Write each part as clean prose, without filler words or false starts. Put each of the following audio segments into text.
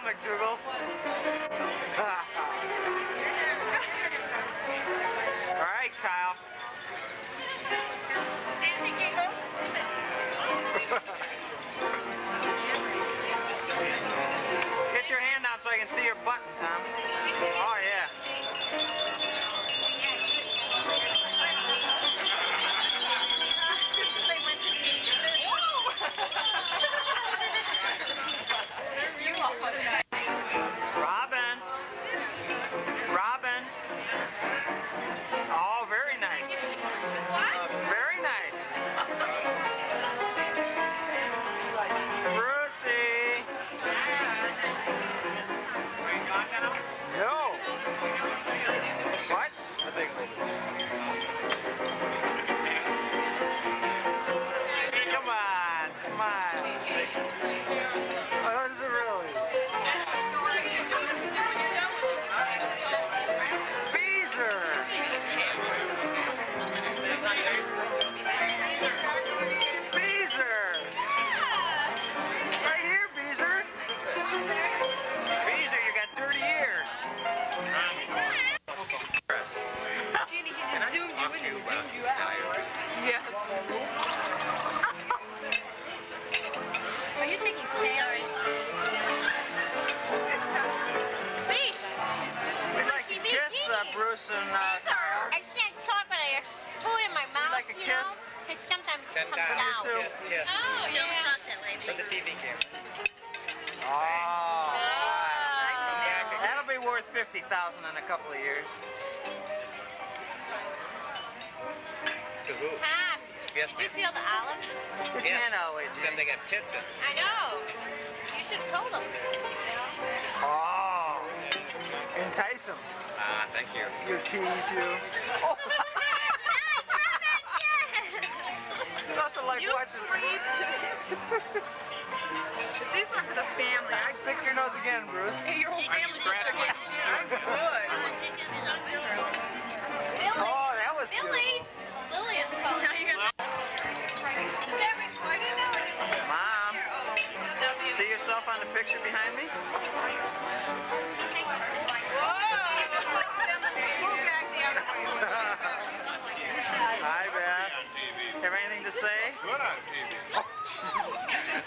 Smile, McDougal. All right, Kyle. Get your hand out so I can see your button, Tom. Oh, yeah. Robin. Robin. Oh, very nice. Very nice. Brucey. No. What? I think. Come on, smile. Oh, is it really? Beezer. Beezer. Right here, Beezer. Beezer, you got 30 years. Jeannie, he just zoomed you in and zoomed you out. Yes. Are you taking snails? Please. We'd like to kiss Bruce and Kyle. I can't talk, but I have food in my mouth, like a you kiss? know? Because sometimes it comes Me out. too. Yes. Oh, yeah. Don't talk that way, For the TV camera. Oh. That'll be worth $50,000 in a couple of years. To who? Tom, Yes, did you see all the olives? You can't always. Then they got pizza. I know. You should have told them. Oh. Entice them. Ah, thank you. You tease you. Oh. Nothing like watching. These are for the family. I Pick your nose again, Bruce. Hey, your whole family just scratched took it. I'm good. Oh, that was Billy. Lily is calling. Now you got Mom, see yourself on the picture behind me? Move back the other way. Hi, Beth. Have anything to say? Good on TV. Oh, jeez.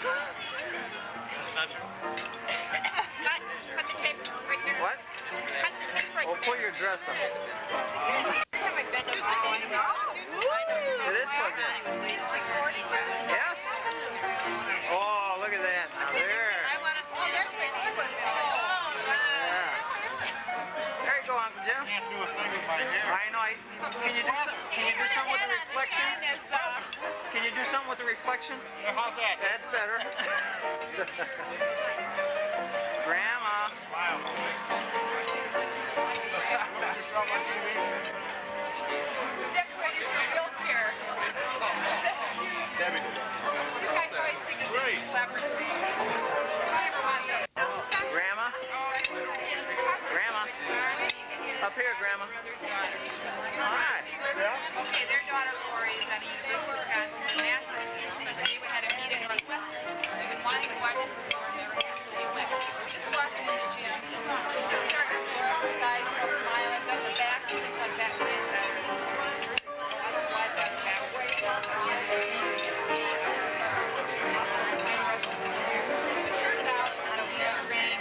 Cut the tape right there. What? Cut the tape right Well, pull your dress up. It is plugged in. Yes? Oh, look at that. Now there. Yeah. There you go, Uncle Jim. Can't do a thing with my hair. I know. Can you do something with the reflection? Can you do something with the reflection? How's that? That's better. Grandma. Wow. Decorated your wheelchair. Debbie did. Great. Grandma. Grandma. Up here, Grandma. Hi. Okay, their daughter Lori is at a university got master's, so they had a meeting in Northwestern. They've been wanting to watch this before, and they were absolutely wet. She's walking in the gym. She started to look outside, smiling, got the back, and things like that. Otherwise, got the back. Turned out, I don't know, rain.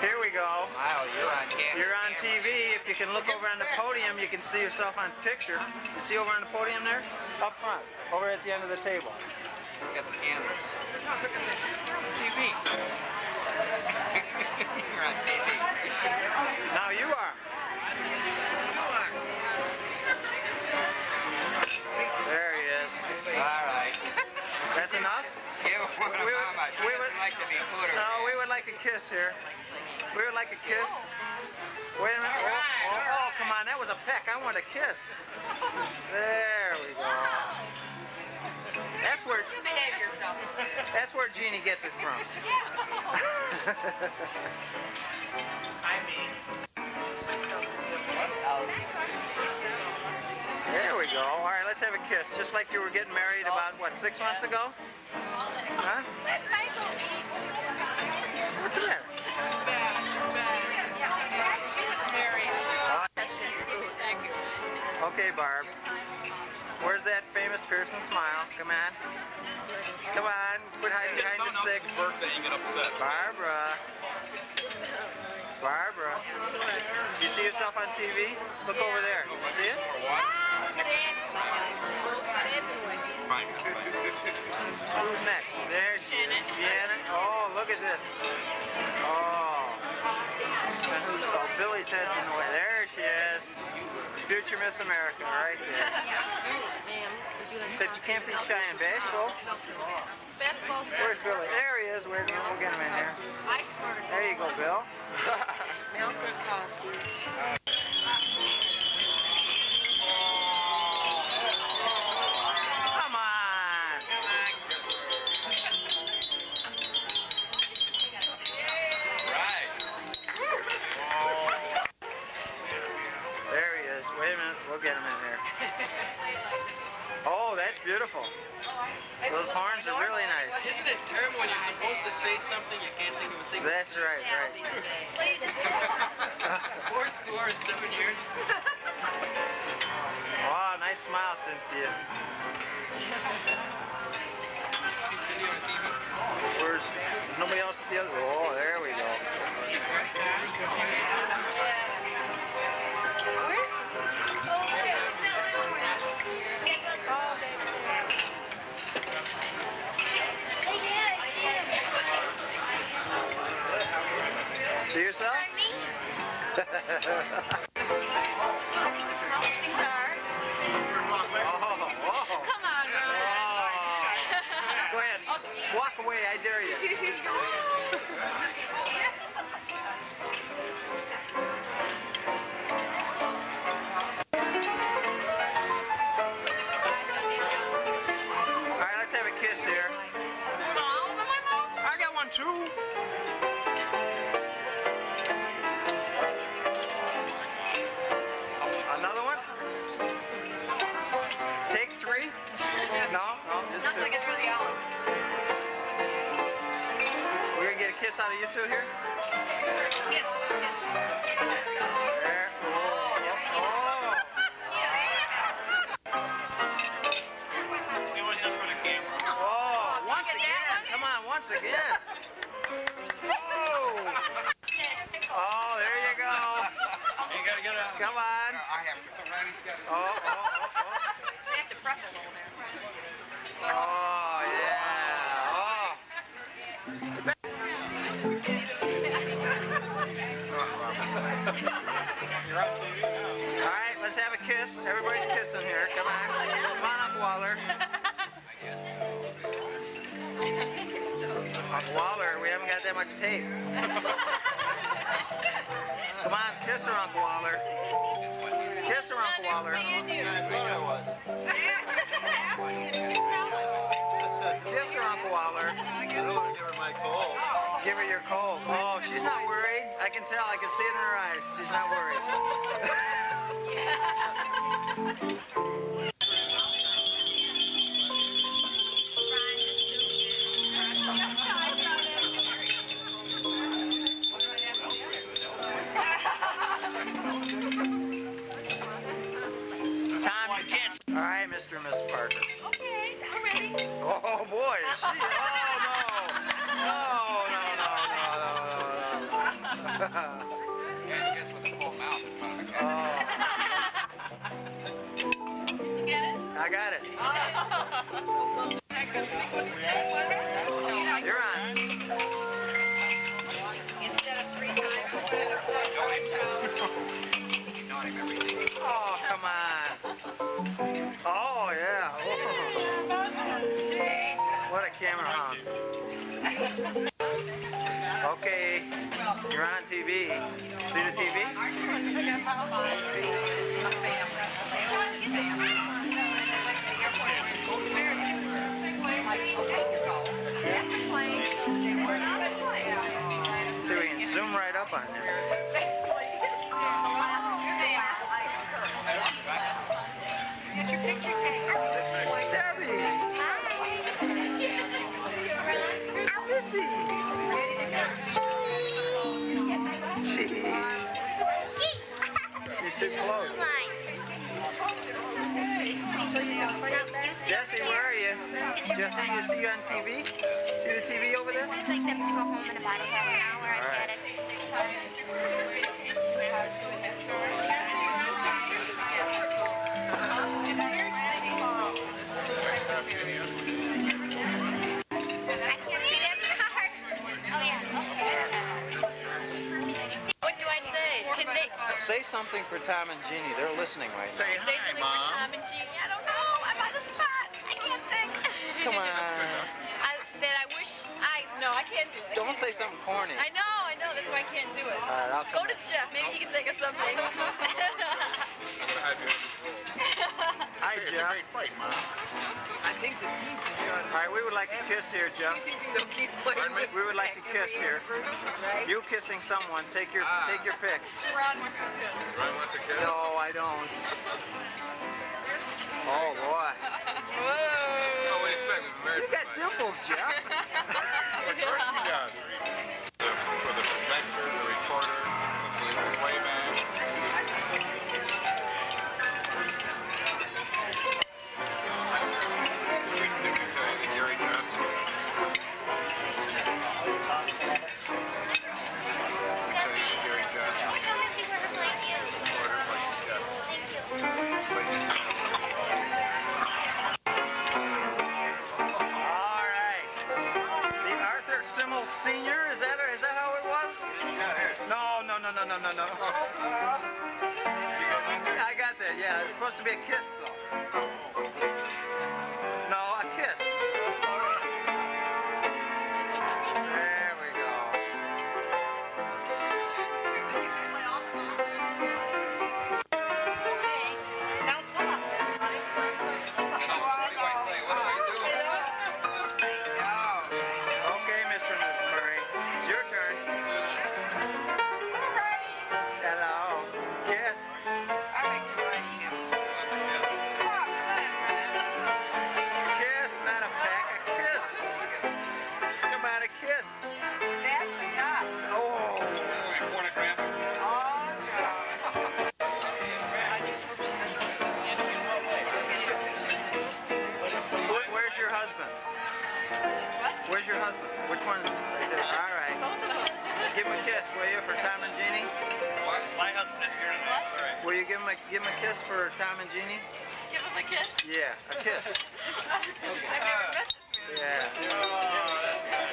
Here we go. Wow, you're on camera. You're on TV. If you can look over on the podium, you can see yourself on picture. You see over on the podium there? Up front. Over at the end of the table. Got the camera. TV. You're on TV. Now you are. There he is. All right. That's enough? Yeah, what about Mama? She doesn't like to be put her. No, we would like a kiss here. We would like a kiss. Wait a minute. Oh, come on. That was a peck. I want a kiss. There we go. You behave yourself. That's where Jeannie gets it from. I mean. have a kiss, just like you were getting married about, what, 6 months ago? Huh? What's the matter? Okay, Barb. Where's that famous Pearson smile? Come on. Come on. Quit hiding behind the 6. Birthday, you get upset. Barbara. Barbara. Do you see yourself on TV? Look over there. You see it? Fine. Who's next? There she is. Janet. Oh, look at this. Oh. And who's, oh, Billy's head's in the way. There she is. Future Miss America, right there. Except you can't be shy and bashful. Where's Billy? There he is. We'll get him in here. There you go, Bill. Milk or coffee? Come on. Right. There he is. Wait a minute. We'll get him in there. Oh, that's beautiful. Those horns are really nice. Isn't it terrible when you're supposed to say something you can't think of a thing? That's right, right. 4 score in 7 years. Oh, nice smile, Cynthia. Where's nobody else at the other? Oh, there we go. See yourself? Oh, whoa. Come on, Ron. Oh. Go ahead. Walk away, I dare you. All right, let's have a kiss here. I got one too. Another one? Take 3? No, just 2. We're gonna get a kiss out of you two here? There. Oh. It was just for the camera. Oh, once again. Come on, once again. Oh. Oh, there you go. You gotta get out. Come on. I have to. Oh. Oh, yeah. Oh. You're up to you now. All right, let's have a kiss. Everybody's kissing here. Come on. Come on up, Waller. Waller, we haven't got that much tape. Come on, kiss her, Uncle Waller. Kiss her, Uncle Waller. I thought I was. Kiss her, Uncle Waller. I don't want to give her my cold. Give her your cold. Oh, she's not worried. I can tell. I can see it in her eyes. She's not worried. Tom, you can't. All right, Mr. and Mrs. Parker. Okay, I'm ready. Oh boy, is she? Oh no! And guess with a full mouth in front of a Oh, Get it? I got it. You're on. Instead of 3 times, another 4 You know everything. Oh, come on. Oh yeah. Oh. What a camera hunk. Okay, you're on TV. See the TV? See, we can zoom right up on there. Get your picture taken. close. Jesse, where are you? Jesse, you see you on TV? See the TV over there? I'd like them to go home in about a half an hour and All right. get it. I can't see that card. Oh yeah, okay. What do I say? Can they Say something for Tom and Jeannie. They're listening right now. Say say hi, something for Mom. Tom and Jeannie? I don't know. I'm on the spot. I can't think. Come on. No, I can't do it. Don't say something corny. I know. That's why I can't do it. All right, I'll Go come to Jeff. Maybe he can think of something. Hi, Jeff. Great fight, Mom. I think the team can do it. All right, we would like to kiss here, Jeff. Pardon me? We would like to kiss here. You kissing someone. Take your pick. Ron wants to kiss. Ron wants a kiss? No, I don't. Oh boy. Whoa. Oh, what do you expect? We've been married You for got 5 dimples, Jeff. What course you got? For the director, the reporter, the wayman. Gary Johnson. Gary Johnson. Come and see where her blanket is. Reporter, like, yeah. Thank you. All right. The Art Siml Sr. Is that how it was? No. I got that. Yeah, it's supposed to be a kiss though. No, a kiss. There we go. Now talk. Okay, Mr. and Mrs. Murray, it's your turn. Hello. Kiss. Kiss, not a peck, a kiss. Come on, a kiss. Oh. Where's your husband? Where's your husband? Which one? All right. Give him a kiss, will you, for Tom and Jeannie? My husband is here tonight. Will you give him a kiss for Tom and Jeannie? Give him a kiss. Yeah, a kiss. I've never met this man. Yeah.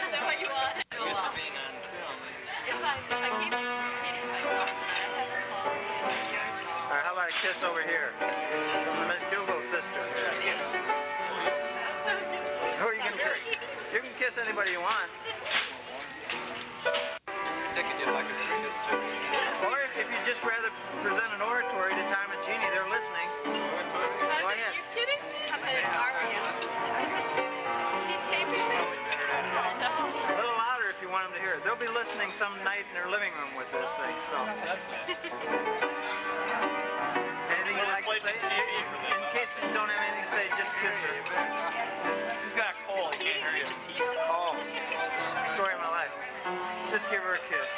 Is that what you want? This is being on film. If I keep myself tonight, I have a call. All right, how about a kiss over here? From the McDougal sister. Who are you going to kiss? You can kiss anybody you want. Dickie did like a kiss too. Or if you just rather present an oratory to Tom and Jeannie, they're listening. Go Are ahead. you kidding? How about are you? Is he taping? Oh, no. A little louder if you want them to hear it. They'll be listening some night in their living room with this thing. So, anything you'd like to say? In case you don't have anything to say, just kiss her. He's got a cold. He can't hear you. Oh, story of my life. Just give her a kiss.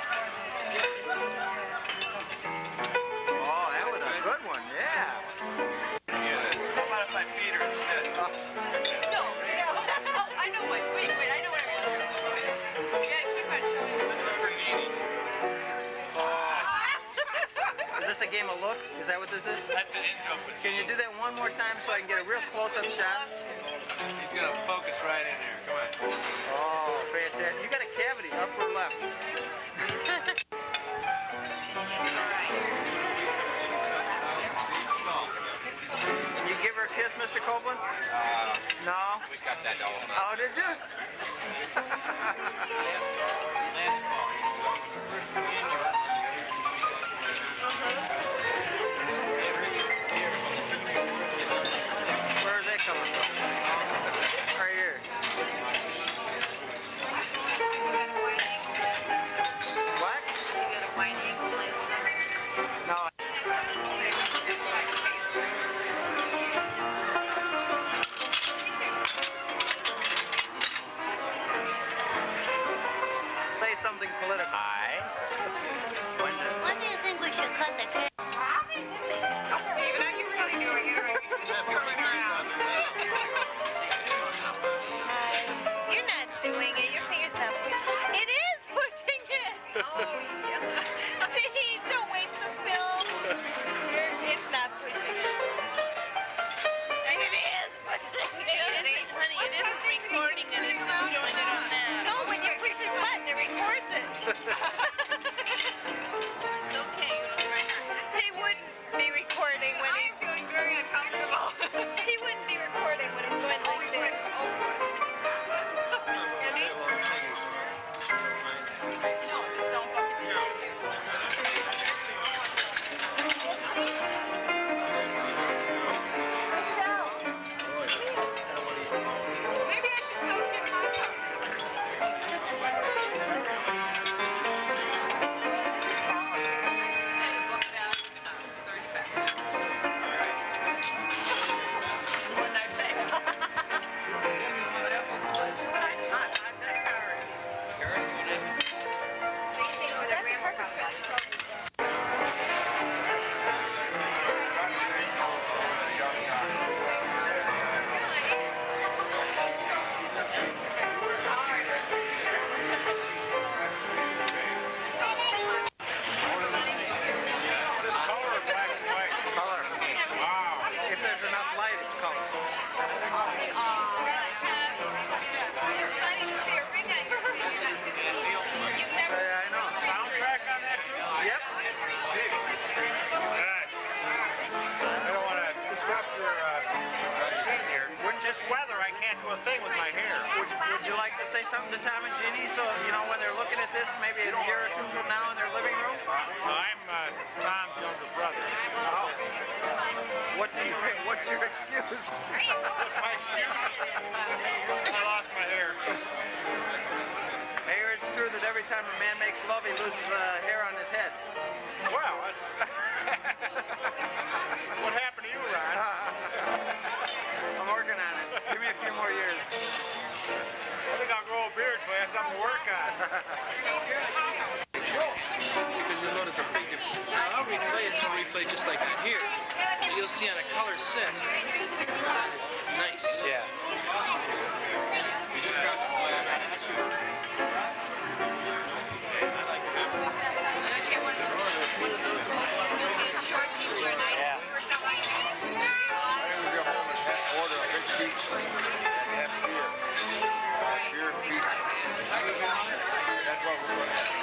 Oh, that was a good one. Yeah. How about if I feed her instead? No. Oh, I know what. Wait, I know what I'm going to do. You gotta keep on showing. This is for Jeannie. Is this a game of look? Is that what this is? That's an intro. Can you do that one more time so I can get a real close-up shot? He's gonna focus right in there. Come on. Oh, fantastic. You got a cavity, up or left? Can you give her a kiss, Mr. Copeland? No? We got that all. Oh, did you? Where is that coming from? Right here. What? No. Say something political. I be recording when I'm feeling very uncomfortable. he wouldn't be recording when he's going like this. Is he? No, just don't fucking do it. Michelle. Maybe I should sew Tim my cup. Would you like to say something to Tom and Jeannie so, you know, when they're looking at this maybe a year or two from now in their living room? I'm Tom's younger brother. What's your excuse? What's my excuse? I lost my hair. I hear it's true that every time a man makes love, he loses hair on his head. Well, that's... What happened to you, Ron? I'm working on it. Give me a few more years. I think I'll grow a beard so I have something to work on. Because you'll notice a big difference. Now, I'll replay it, and I'll replay just like that here. But you'll see on a color set, it's nice. Yeah. You just got to slap it. What is those about? Yeah. I never go home and order a big pizza and have beer. Beer pizza. That's what we're going to have.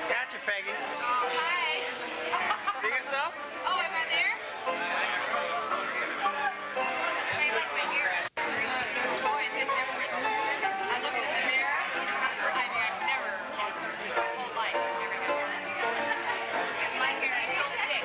Gotcha, Peggy. Oh, hi. See yourself? Oh, am I there? I like my hair. Boy, is it different. I looked in the mirror, I mean, I've never, my whole life, I've never had hair. Because my hair is so thick.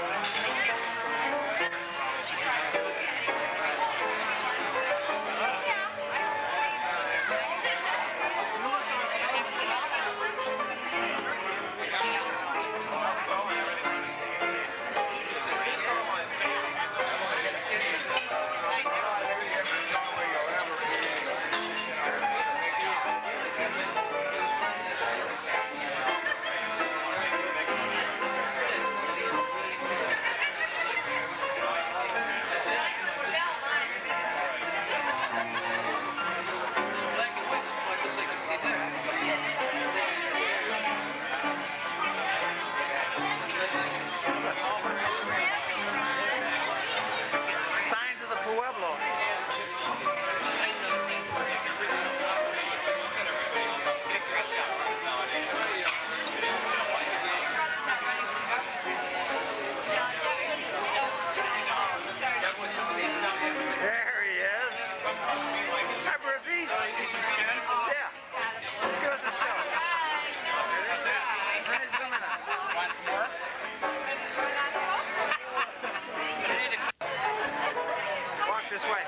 Signs of the Pueblo. There he is. Hi, Brucey. Yeah. Give us a show. Nice zoom in on. Want some more? Walk this way.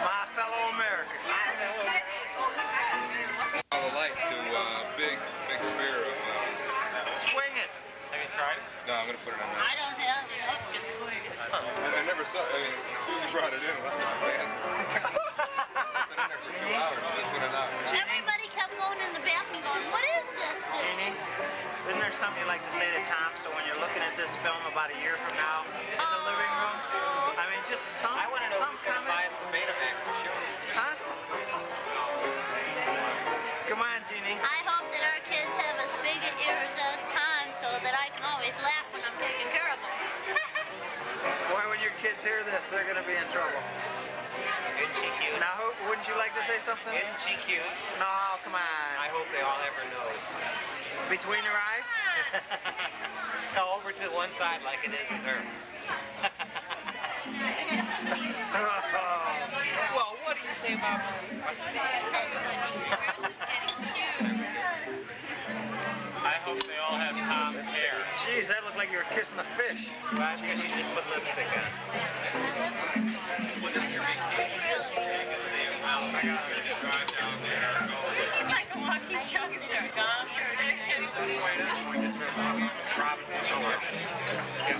My fellow Americans. I would like to big spear of... Swing it. Have you tried it? No, I'm going to put it on there. I don't have enough to swing. I never saw... I mean, Susie brought it in. Man. It's been in there for 2 hours. She just went it out. Everybody kept going in the bathroom going, what is this? Jeannie, isn't there something you'd like to say to Tom so when you're looking at this film about a year from now in the living room? I mean, just some I want to know some who's going to buy comment. us the Betamax to show you. Huh? Come on, Jeannie. Jeannie. I hope that our kids have as big ears as time so that I can always laugh when I'm taking care of them. Boy, when your kids hear this, they're going to be in trouble. Isn't she cute? Now, wouldn't you like to say something? Isn't she cute? No, come on. I hope they all have her nose. Between your eyes? No, over to one side like it is with her. Well, what do you say about I hope they all have Tom's hair. Jeez, that looked like you were kissing a fish. Well, that's because you just put lipstick on. What is your vacation? I got to drive down there and go. It's like a walking jokester, Dom.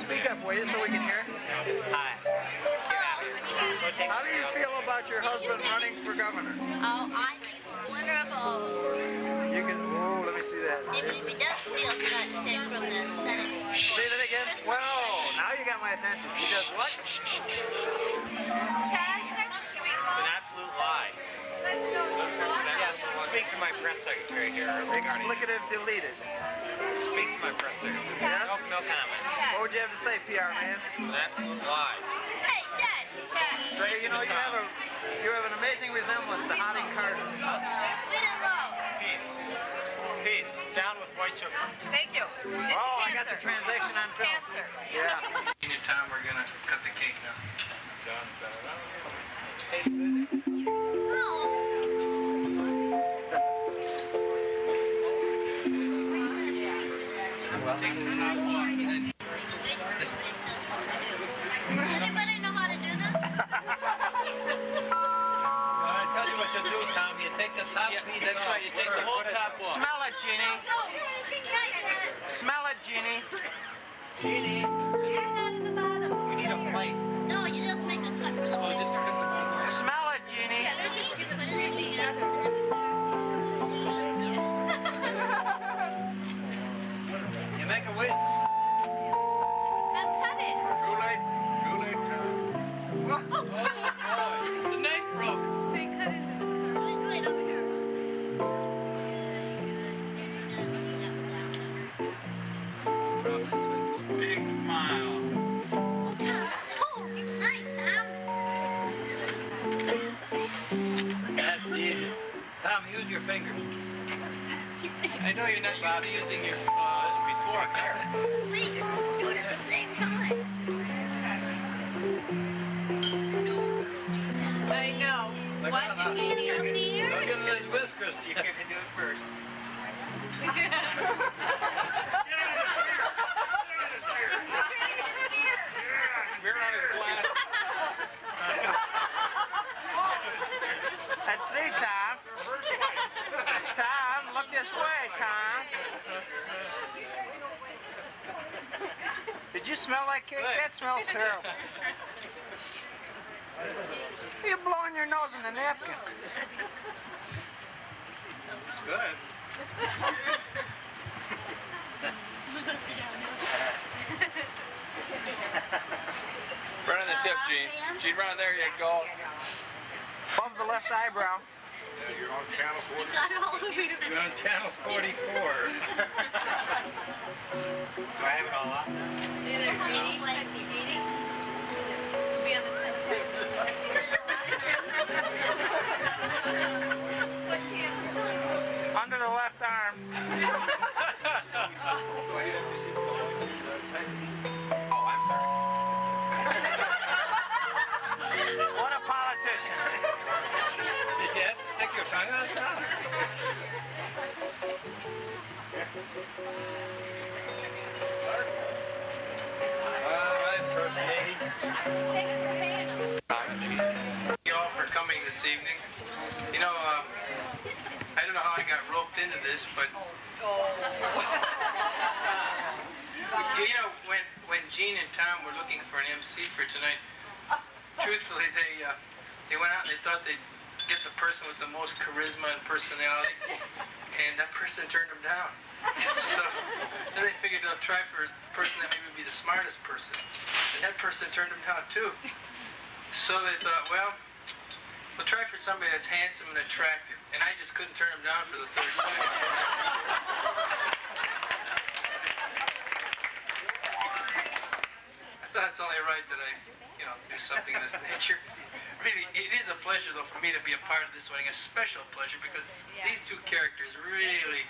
Speak up, will you, so we can hear? Hi. How do you feel about your husband running for governor? Oh, I think it's wonderful. You can, oh, let me see that. Even if he does steal such thing from the Senate. Say that again? Well, now you got my attention. He does what? It's an absolute lie. Yes, speak to my press secretary here regarding... Explicative deleted. Speak to my press secretary. Yes? No comment. What would you have to say, PR man? It's an absolute lie. Hey, Dad. Straight, you know, you have an amazing resemblance to Hottie Carter. Sweet and low. Peace. Peace. Down with white sugar. Thank you. Oh, I got the transaction on film. Cancer. Yeah. Jeanne and Tom, we're going to cut the cake now. Done. Take the top off. Anybody know how to do this? I tell you what you do, Tom. You take the top piece That's right, you take the whole top off. Smell it, Jeannie. Smell it, Jeannie. Jeannie. We need a plate. No, you just make a cut for the whole. Smell it, Jeannie. You put it in here. You make a wish. Now cut it. Too late, Tom. The knife broke. Wait over here. Big smile. Oh, Tom. Oh, nice, Tom. That's easy. Tom, use your fingers. I know you're not used to using your fork. Wait, you're supposed to do it at the same time. I know. Watch it, Jeannie. Look at those whiskers. You can do it first. We're on his glass. Let's see, Tom. Tom, look this way, Tom. Did you smell that cake? That smells terrible. You're blowing your nose in the napkin. It's good. Run on the tip, Gene. Gene, run on there you go. Above the left eyebrow. Yeah, you're on channel 40. Got all of it. You're on channel 44. Do I have it all up? Hey there, Jeannie. Jeannie. We'll be on the Under the left arm. Oh, I'm sorry. What a politician. Did you have to stick your tongue out? All right, First Lady. Thank you all for coming this evening. You know, I don't know how I got roped into this, but you know, when Jeanne and Tom were looking for an MC for tonight, truthfully, they went out and they thought they'd get the person with the most charisma and personality, and that person turned them down. So then they figured they'll try for a person that maybe would be the smartest person, and that person turned them down too. So they thought, well, we'll try for somebody that's handsome and attractive. and I just couldn't turn him down for the third time. I thought it's only right that I, do something of this nature. Really, it is a pleasure, though, for me to be a part of this wedding, a special pleasure, because these two characters really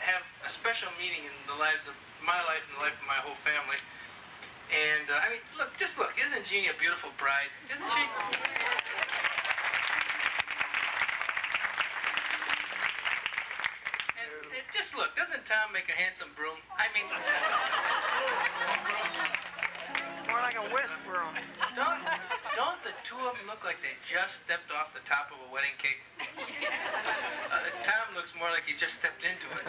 have a special meaning in the lives of my life and the life of my whole family. And, I mean, look, isn't Jeanne a beautiful bride? Isn't she? And just look, doesn't Tom make a handsome broom? I mean... More like a whisk broom. Don't the two of them look like they just stepped off the top of a wedding cake? Tom looks more like he just stepped into it.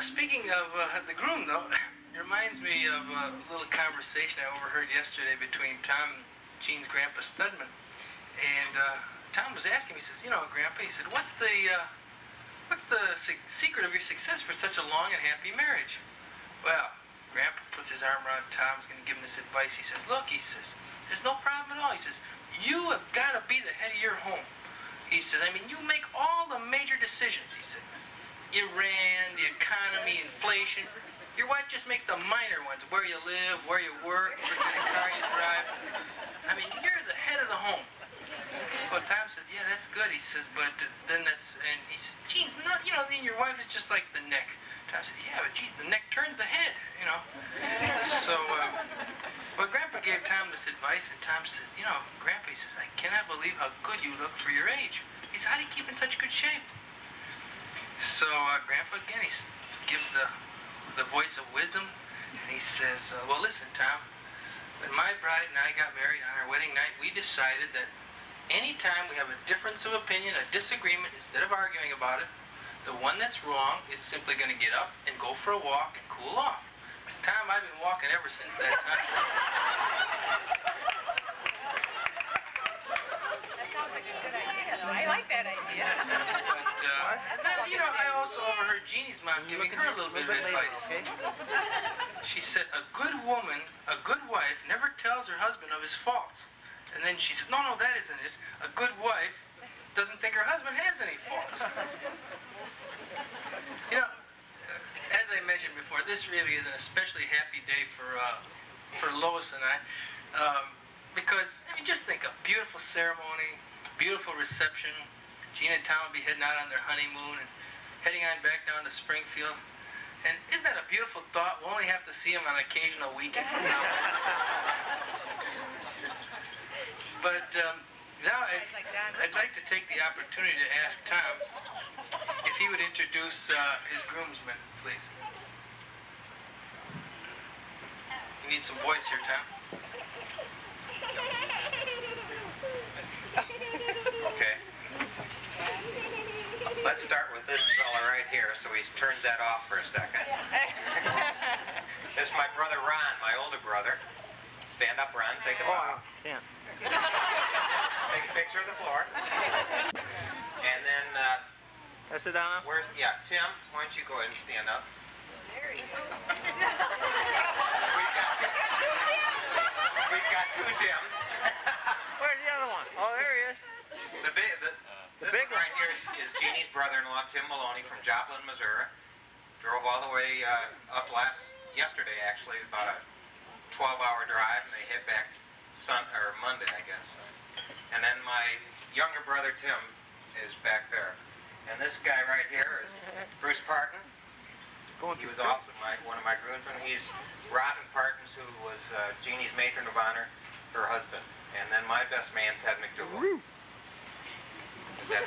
Speaking of the groom, though, it reminds me of a little conversation I overheard yesterday between Tom and Jeanne's grandpa Studman. And Tom was asking me, he says, Grandpa, he said, what's the secret of your success for such a long and happy marriage? Well, Grandpa puts his arm around Tom, he's going to give him this advice. He says, look, he says, there's no problem at all. He says, you have got to be the head of your home. He says, I mean, you make all the major decisions, he said. Iran, the economy, inflation. Your wife just makes the minor ones, where you live, where you work, what kind of car you drive. I mean, you're the head of the home. Well, Tom said, yeah, that's good. He says, but then and he says, geez, not, then your wife is just like the neck. Tom said, yeah, but geez, the neck turns the head, So, well, Grandpa gave Tom this advice, and Tom said, Grandpa, he says, I cannot believe how good you look for your age. He says, how do you keep in such good shape? So, Grandpa, again, he gives the voice of wisdom, and he says, well, listen, Tom, when my bride and I got married on our wedding night, we decided that anytime we have a difference of opinion, a disagreement, instead of arguing about it, the one that's wrong is simply going to get up and go for a walk and cool off. Tom, I've been walking ever since that time. That sounds like a good idea, though. I like that idea. But, I also overheard Jeannie's mom giving her a little bit of advice. Okay? She said, a good woman, a good wife, never tells her husband of his faults. And then she said, no, that isn't it. A good wife doesn't think her husband has any faults. As I mentioned before, this really is an especially happy day for Lois and I, because, just think, a beautiful ceremony, beautiful reception. Jeanne and Tom will be heading out on their honeymoon and heading on back down to Springfield. And isn't that a beautiful thought? We'll only have to see them on occasional weekends. But now I'd like to take the opportunity to ask Tom if he would introduce his groomsmen, please. You need some voice here, Tom. Okay. Let's start with this fella right here, so he turns that off for a second. This is my brother Ron, my older brother. Stand up, Ron. Take a bow. Yeah. Take a picture of the floor. And then, Sit down now. Tim, why don't you go ahead and stand up? There you go. We've got two Tims. Where's the other one? Oh, there he is. This big one right here is Jeannie's brother-in-law, Tim Maloney, from Joplin, Missouri. Drove all the way up yesterday, actually, about a 12-hour drive, and they head back Monday, I guess. And then my younger brother, Tim, is back there. And this guy right here is Bruce Parton. He was also one of my groomsmen. He's Robin Partons, who was Jeannie's matron of honor, her husband. And then my best man, Ted McDougal. You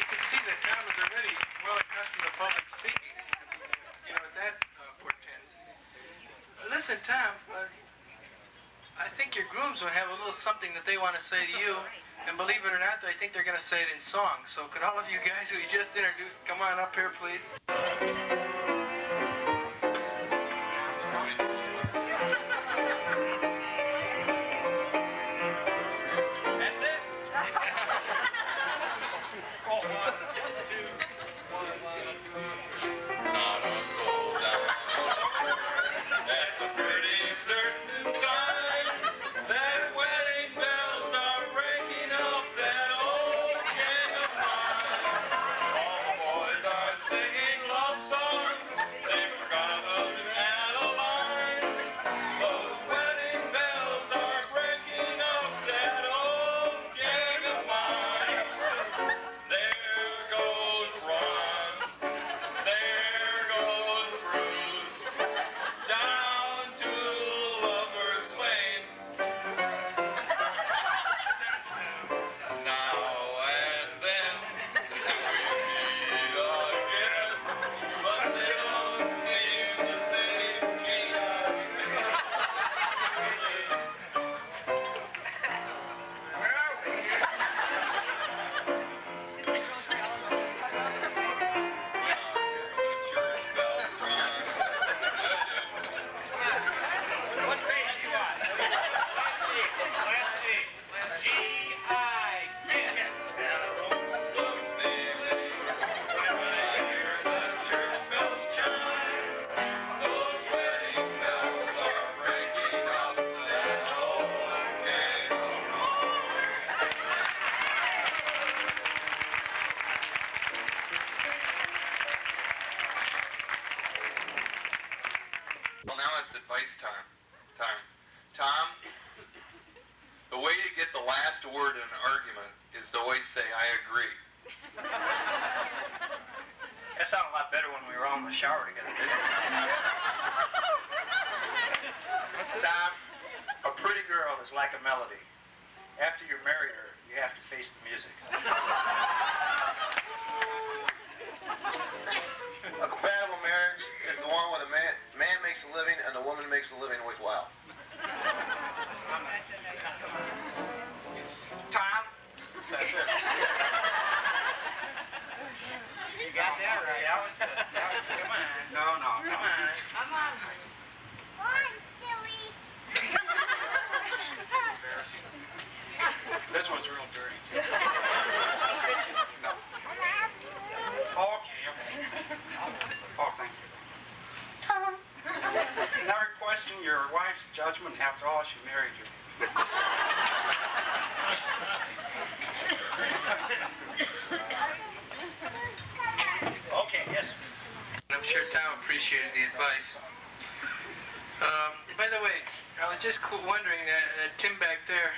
can see that Tom is already well accustomed to public speaking. What that portends. Listen, Tom, I think your grooms will have a little something that they want to say to you. And believe it or not, I think they're going to say it in song. So could all of you guys who you just introduced come on up here, please? That's it. Not a soul down. That's a pretty certain sign. That wedding agree. That sounded a lot better when we were all in the shower together, didn't it? Tom, a pretty girl is like a melody. After you've married her, you have to face the music. A compatible marriage is the one where the man makes a living and the woman makes a living worthwhile. Tom? You got that right. That was good. Come on. No, come on. Come on, honey. Come on, silly. This one's real dirty, too. Okay. Oh, thank you. Never question your wife's judgment. After all, she married you. Okay, yes. I'm sure Tom appreciated the advice. By the way, I was just wondering, Tim back there,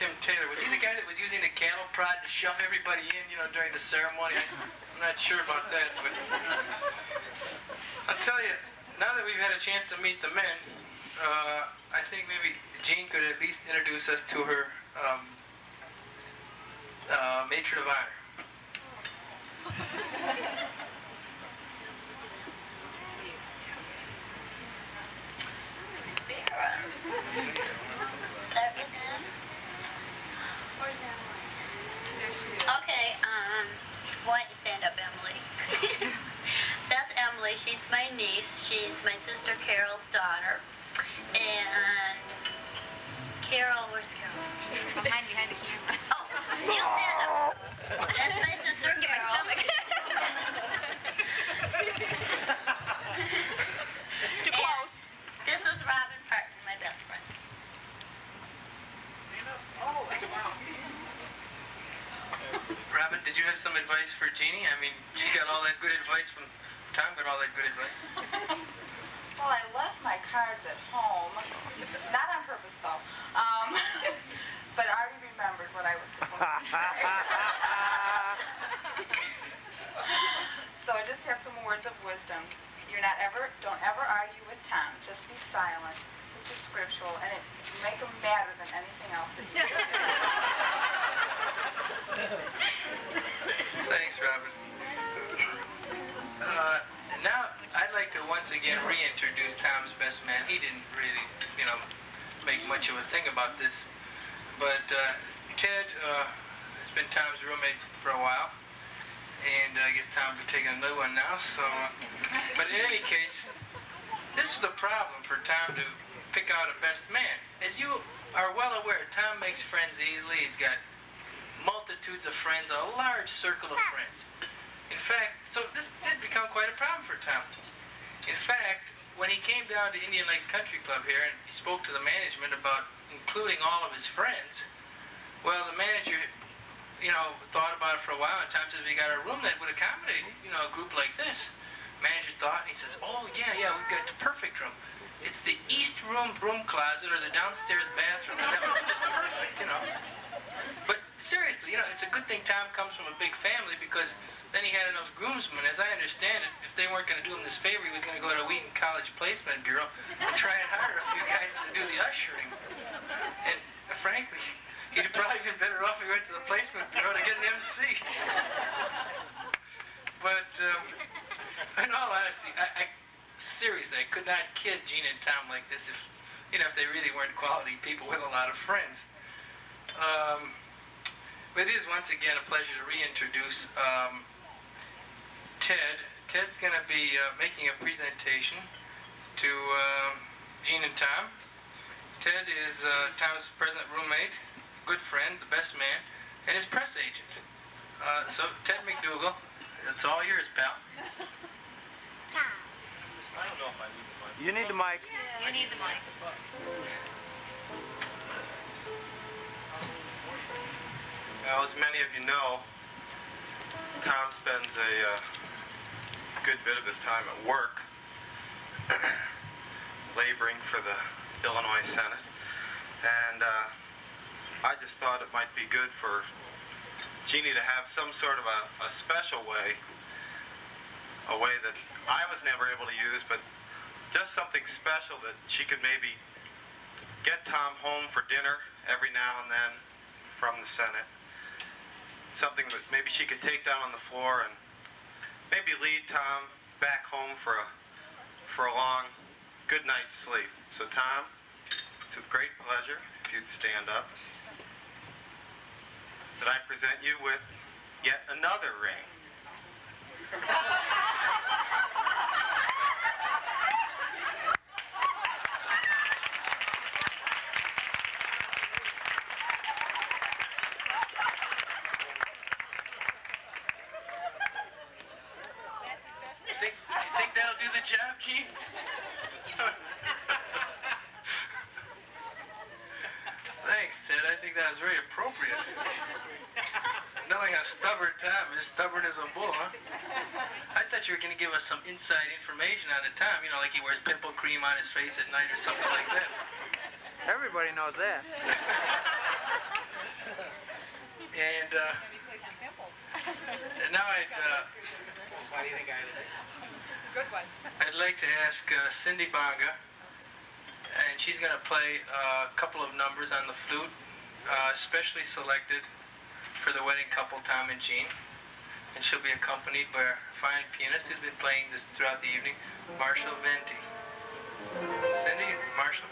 Tim Taylor, was he the guy that was using the cattle prod to shove everybody in, during the ceremony? I'm not sure about that, but I'll tell you, now that we've had a chance to meet the men, I think maybe Jeanne could at least introduce us to her matron of honor. Okay, why don't you stand up, Emily? That's Emily. She's my niece. She's my sister Carol's daughter. And Carol, where's Carol? Behind the camera. Oh, you stand up. That's my sister Get my Carol. stomach. Too close. This is Robin Parton, my best friend. Robin, did you have some advice for Jeannie? I mean, she got all that good advice from Tom, got all that good advice. Well, I left my cards at home. Not on purpose, though. But I already remembered what I was supposed to say. So I just have some words of wisdom. Don't ever argue with Tom. Just be silent. This is scriptural, and it make him madder than anything else that you do. Thanks, Robin. Now, I'd like to once again reintroduce Tom's best man. He didn't really, make much of a thing about this. But Ted has been Tom's roommate for a while. And I guess Tom could take a new one now. So, but in any case, this is a problem for Tom to pick out a best man. As you are well aware, Tom makes friends easily. He's got multitudes of friends, a large circle of friends. In fact, so this did become quite a problem for Tom. In fact, when he came down to Indian Lakes Country Club here and he spoke to the management about including all of his friends, well, the manager, thought about it for a while, and Tom says, we got a room that would accommodate, a group like this. Manager thought, and he says, oh, yeah, we've got the perfect room. It's the east room broom closet or the downstairs bathroom. And that was just perfect, But seriously, it's a good thing Tom comes from a big family, because then he had enough groomsmen. As I understand it, if they weren't going to do him this favor, he was going to go to Wheaton College Placement Bureau and try and hire a few guys to do the ushering. And frankly, he'd have probably been better off if he went to the Placement Bureau to get an MC. But in all honesty, seriously, I could not kid Jeanne and Tom like this if they really weren't quality people with a lot of friends. But it is once again a pleasure to reintroduce Ted. Ted's going to be making a presentation to Jeanne and Tom. Ted is Tom's present roommate, good friend, the best man, and his press agent. So, Ted McDougal, it's all yours, pal. I don't know if I need the mic. You need the mic. You need the mic. Well, as many of you know, Tom spends a good bit of his time at work laboring for the Illinois Senate, and I just thought it might be good for Jeannie to have some sort of a special way, a way that I was never able to use, but just something special that she could maybe get Tom home for dinner every now and then from the Senate. Something that maybe she could take down on the floor and maybe lead Tom back home for a long, good night's sleep. So Tom, it's with great pleasure, if you'd stand up, that I present you with yet another ring. You think that'll do the job, Jeanne? Thanks, Ted. I think that was very appropriate. Knowing how stubborn Tom is, stubborn as a bull, huh? I thought you were going to give us some inside information on the Tom, you know, like he wears pimple cream on his face at night or something like that. Everybody knows that. And now Why do you think I did it? Good one. I'd like to ask Cindy Bonga, and she's going to play a couple of numbers on the flute, especially selected for the wedding couple, Tom and Jeanne. And she'll be accompanied by a fine pianist who's been playing this throughout the evening, Marshall Venti. Cindy, Marshall.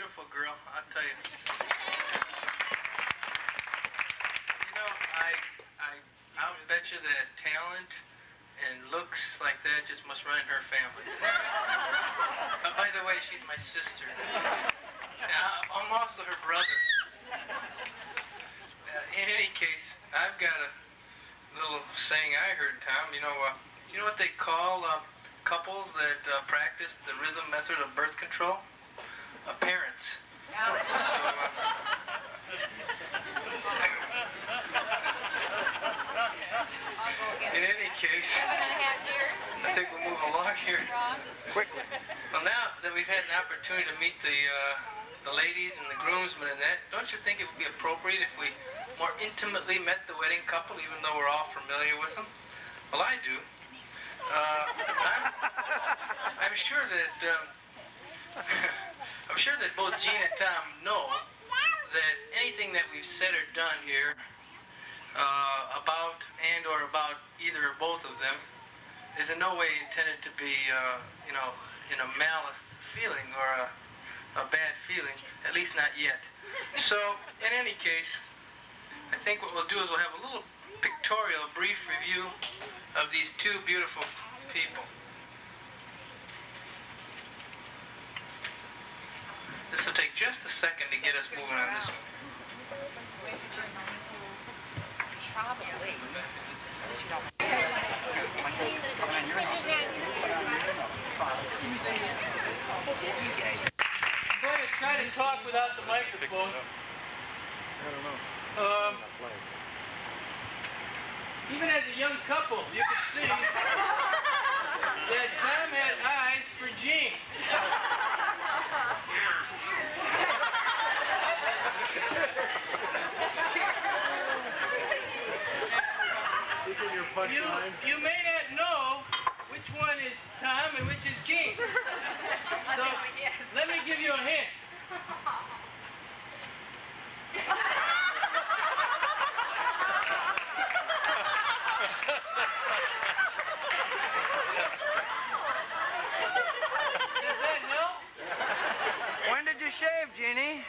beautiful girl, I'll tell you. You know, I'll bet you that talent and looks like that just must run in her family. By the way, she's my sister. I'm also her brother. In any case, I've got a little saying I heard, Tom. You know what they call couples that practice the rhythm method of birth control? Parents. In any case, I think we'll move along here quickly. Well, now that we've had an opportunity to meet the ladies and the groomsmen and that, don't you think it would be appropriate if we more intimately met the wedding couple, even though we're all familiar with them? Well, I do. I'm sure that both Jeanne and Tom know that anything that we've said or done here about either or both of them is in no way intended to be, in a malice feeling or a bad feeling, at least not yet. So, in any case, I think what we'll do is we'll have a little pictorial brief review of these two beautiful people. This will take just a second to get us moving on this one. Probably. I'm going to try to talk without the microphone. Even as a young couple, you could see that Tom had eyes for Jeanne. You may not know which one is Tom and which is Jeanne. So let me give you a hint. Does that help? When did you shave, Jeannie?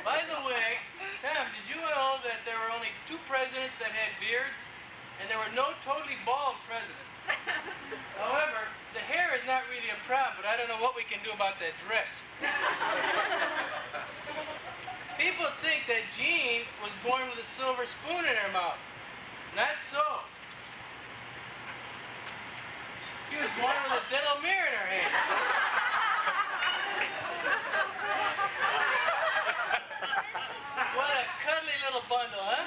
By the way, Tom, did you know that there were only 2 presidents that had beards? And there were no totally bald presidents. However, the hair is not really a problem, but I don't know what we can do about that dress. People think that Jeanne was born with a silver spoon in her mouth. Not so. She was born with a dental mirror in her hand. What a cuddly little bundle, huh?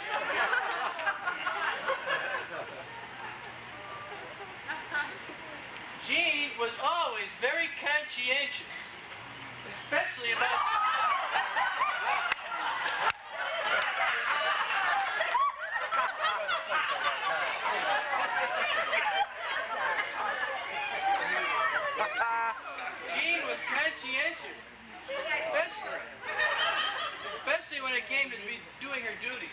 Jeanne was always very conscientious, especially about... Jeanne was conscientious, especially when it came to doing her duty.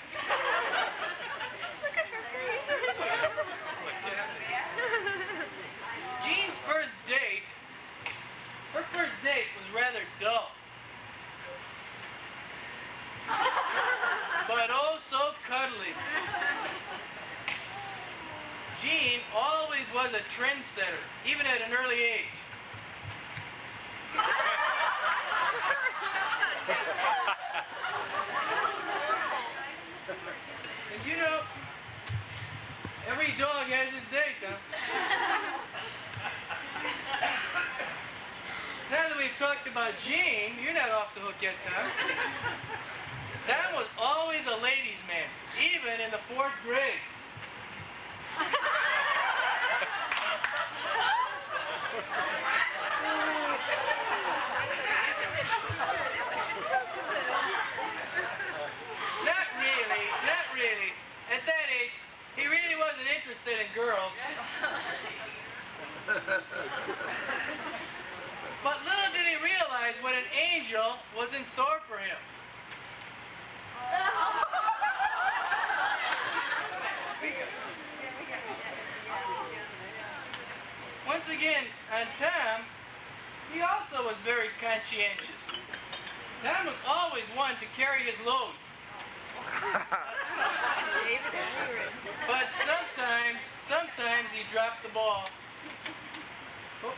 Jeanne's first date was rather dull. But oh so cuddly. Jeanne always was a trendsetter, even at an early age. And you know, every dog has his day, Tom. Now that we've talked about Jeanne, you're not off the hook yet, Tom. Tom was always a ladies' man, even in the 4th grade. Not really. At that age, he really wasn't interested in girls. But little did he realize what an angel was in store for him. Once again, on Tom, he also was very conscientious. Tom was always one to carry his load. But sometimes he dropped the ball. Oops.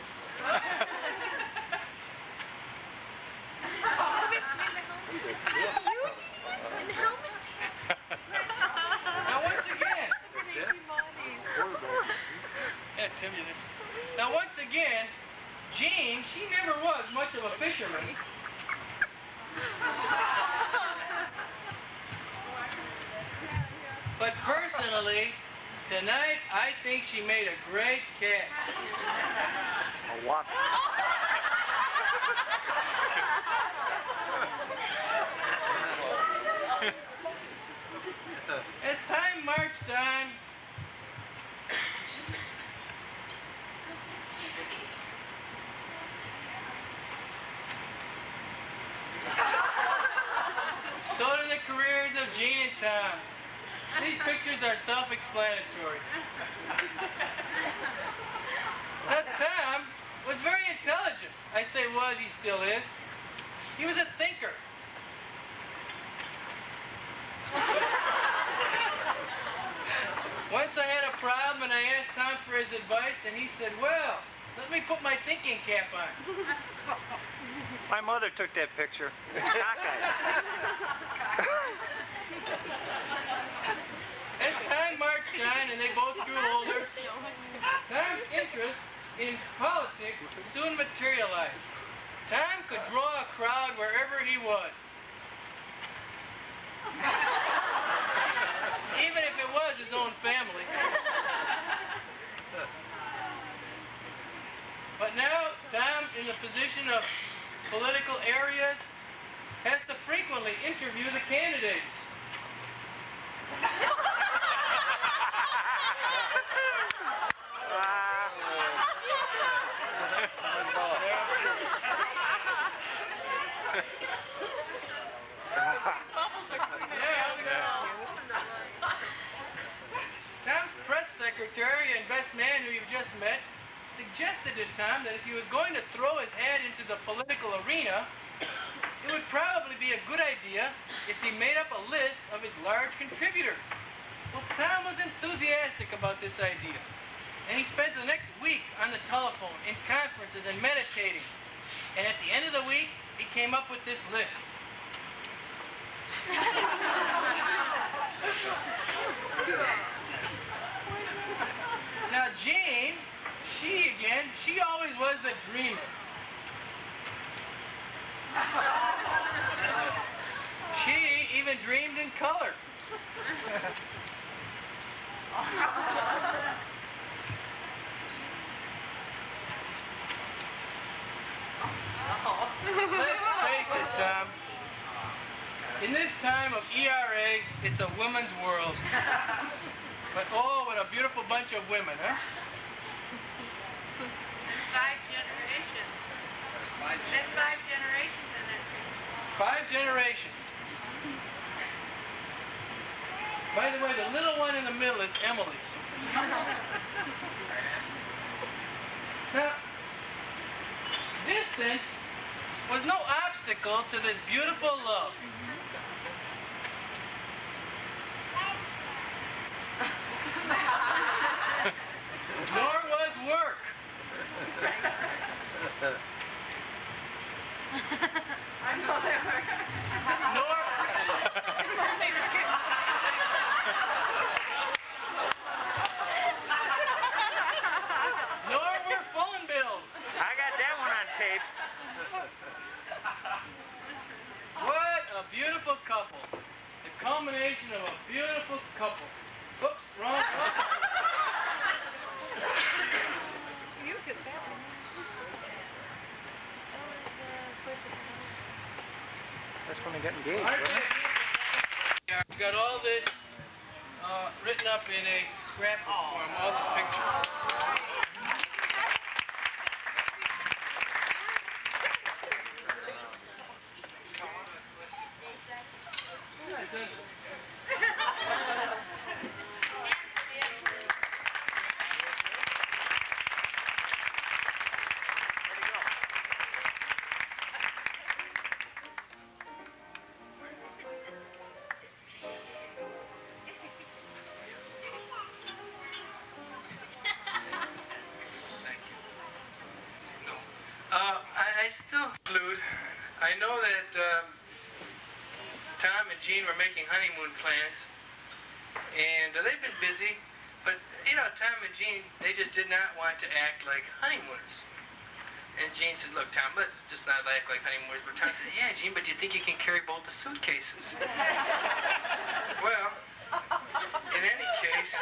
Now once again, Jeanne, she never was much of a fisherman. But personally, tonight I think she made a great catch. A what? As time marched on, so do the careers of Jeanne and Tom. These pictures are self-explanatory. Now, Tom was very intelligent. I say was, he still is. He was a thinker. Once I had a problem and I asked Tom for his advice, and he said, well, let me put my thinking cap on. My mother took that picture. It's cockeyed. As time marched on and they both grew older, Tom's interest in politics soon materialized. Tom could draw a crowd wherever he was. Even if it was his own family. But now, Tom, in the position of political areas, has to frequently interview the candidates. Tom's press secretary and best man, who you've just met, suggested to Tom that if he was going to throw his hat into the political arena, it would probably be a good idea if he made up a list of his large contributors. Well, Tom was enthusiastic about this idea, and he spent the next week on the telephone, in conferences, and meditating. And at the end of the week, he came up with this list. Now, Jeanne, she always was the dreamer. She even dreamed in color. Let's face it, Tom. In this time of ERA, it's a woman's world. But oh, what a beautiful bunch of women, huh? 5 generations. That's 5 generations in it. 5 generations. By the way, the little one in the middle is Emily. Now, distance was no obstacle to this beautiful love. Nor was work. Nor were phone bills. I got that one on tape. What a beautiful couple. The culmination of a beautiful couple. Oops, wrong. You took that one. That's when they got engaged, Art wasn't it? Yeah, we got all this written up in a scrapbook form, all the pictures. know that Tom and Jeanne were making honeymoon plans, and they've been busy, but you know, Tom and Jeanne, they just did not want to act like honeymooners. And Jeanne said, look, Tom, let's just not act like honeymooners. But Tom said, yeah, Jeanne, but do you think you can carry both the suitcases? Well, in any case,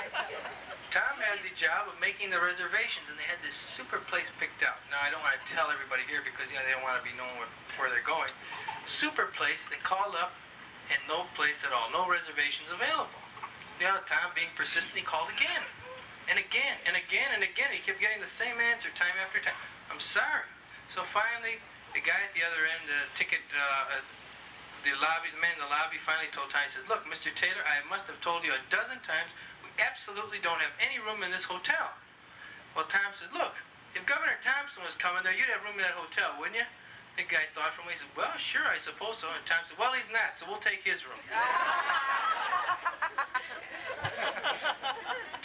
Tom had the job of making the reservations, and they had this super place picked out. Now, I don't want to tell everybody here because, you know, they don't want to be known where they're going. Super place, they called up, and no place at all. No reservations available. You know, Tom, being persistent, he called again. And again, and again, and again. He kept getting the same answer time after time. I'm sorry. So finally, the guy at the other end, the man in the lobby finally told Tom, he says, look, Mr. Taylor, I must have told you a dozen times, we absolutely don't have any room in this hotel. Well, Tom said, look, if Governor Thompson was coming there, you'd have room in that hotel, wouldn't you? The guy thought for a moment. He said, well, sure, I suppose so. And Tom said, well, he's not, so we'll take his room.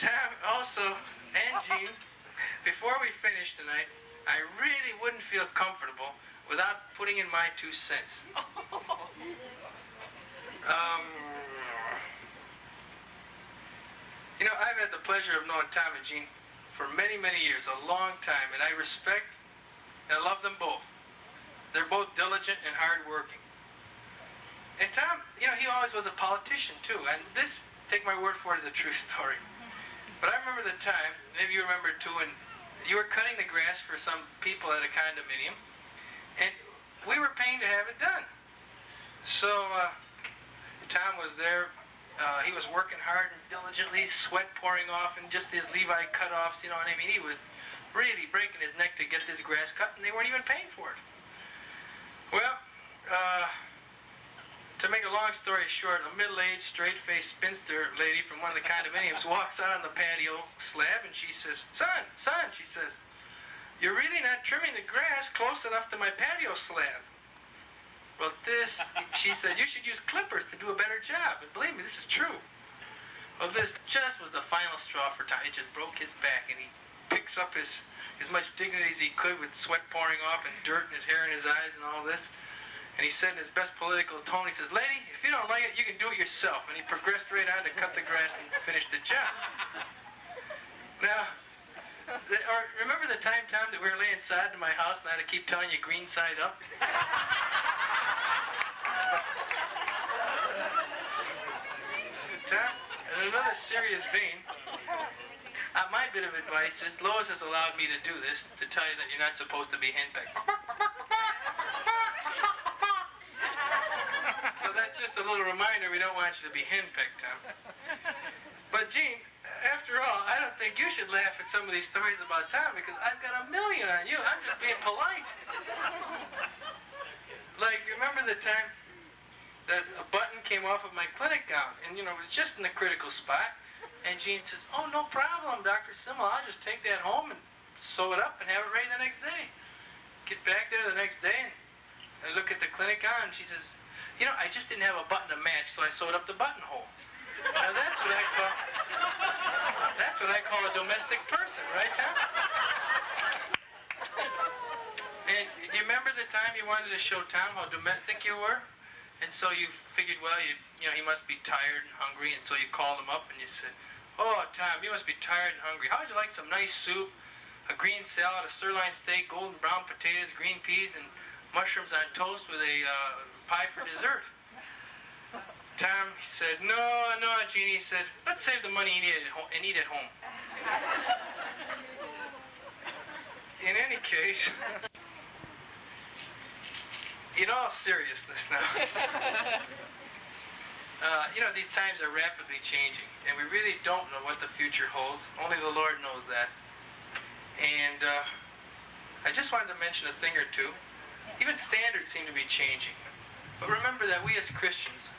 Tom also, and Jeanne, before we finish tonight, I really wouldn't feel comfortable without putting in my 2 cents. You know, I've had the pleasure of knowing Tom and Jeanne for many, many years, a long time, and I respect and love them both. They're both diligent and hardworking. And Tom, you know, he always was a politician, too, and this, take my word for it, is a true story. But I remember the time, maybe you remember too, and you were cutting the grass for some people at a condominium, and we were paying to have it done. So Tom was there. He was working hard and diligently, sweat pouring off, and just his Levi cutoffs, you know what I mean? He was really breaking his neck to get this grass cut, and they weren't even paying for it. Well, to make a long story short, a middle-aged, straight-faced spinster lady from one of the condominiums walks out on the patio slab, and she says, son, she says, you're really not trimming the grass close enough to my patio slab. Well, she said, you should use clippers to do a better job. And believe me, this is true. Well, this just was the final straw for Tom. It just broke his back, and he picks up as much dignity as he could with sweat pouring off and dirt in his hair and his eyes and all this. And he said in his best political tone, he says, lady, if you don't like it, you can do it yourself. And he progressed right on to cut the grass and finish the job. Now, remember the time, Tom, that we were laying inside in my house and I had to keep telling you green side up? Tom, in another serious vein, my bit of advice is, Lois has allowed me to do this, to tell you that you're not supposed to be henpecked. So that's just a little reminder we don't want you to be henpecked, Tom. But Jeanne, after all, I don't think you should laugh at some of these stories about Tom because I've got a million on you. I'm just being polite. Like, remember the time that a button came off of my clinic gown, and, you know, it was just in the critical spot, and Jeanne says, oh, no problem, Dr. Siml, I'll just take that home and sew it up and have it ready the next day. Get back there the next day, and I look at the clinic gown, and she says, you know, I just didn't have a button to match, so I sewed up the buttonhole. Now, that's what I call a domestic person, right, Tom? And you remember the time you wanted to show Tom how domestic you were? And so you figured, well, you know, he must be tired and hungry, and so you called him up and you said, oh, Tom, you must be tired and hungry. How would you like some nice soup, a green salad, a sirloin steak, golden brown potatoes, green peas, and mushrooms on toast with a pie for dessert? Tom said, no, Jeanne, he said, let's save the money and eat at home. In any case, in all seriousness now, you know, these times are rapidly changing, and we really don't know what the future holds. Only the Lord knows that. And I just wanted to mention a thing or two. Even standards seem to be changing. But remember that we as Christians,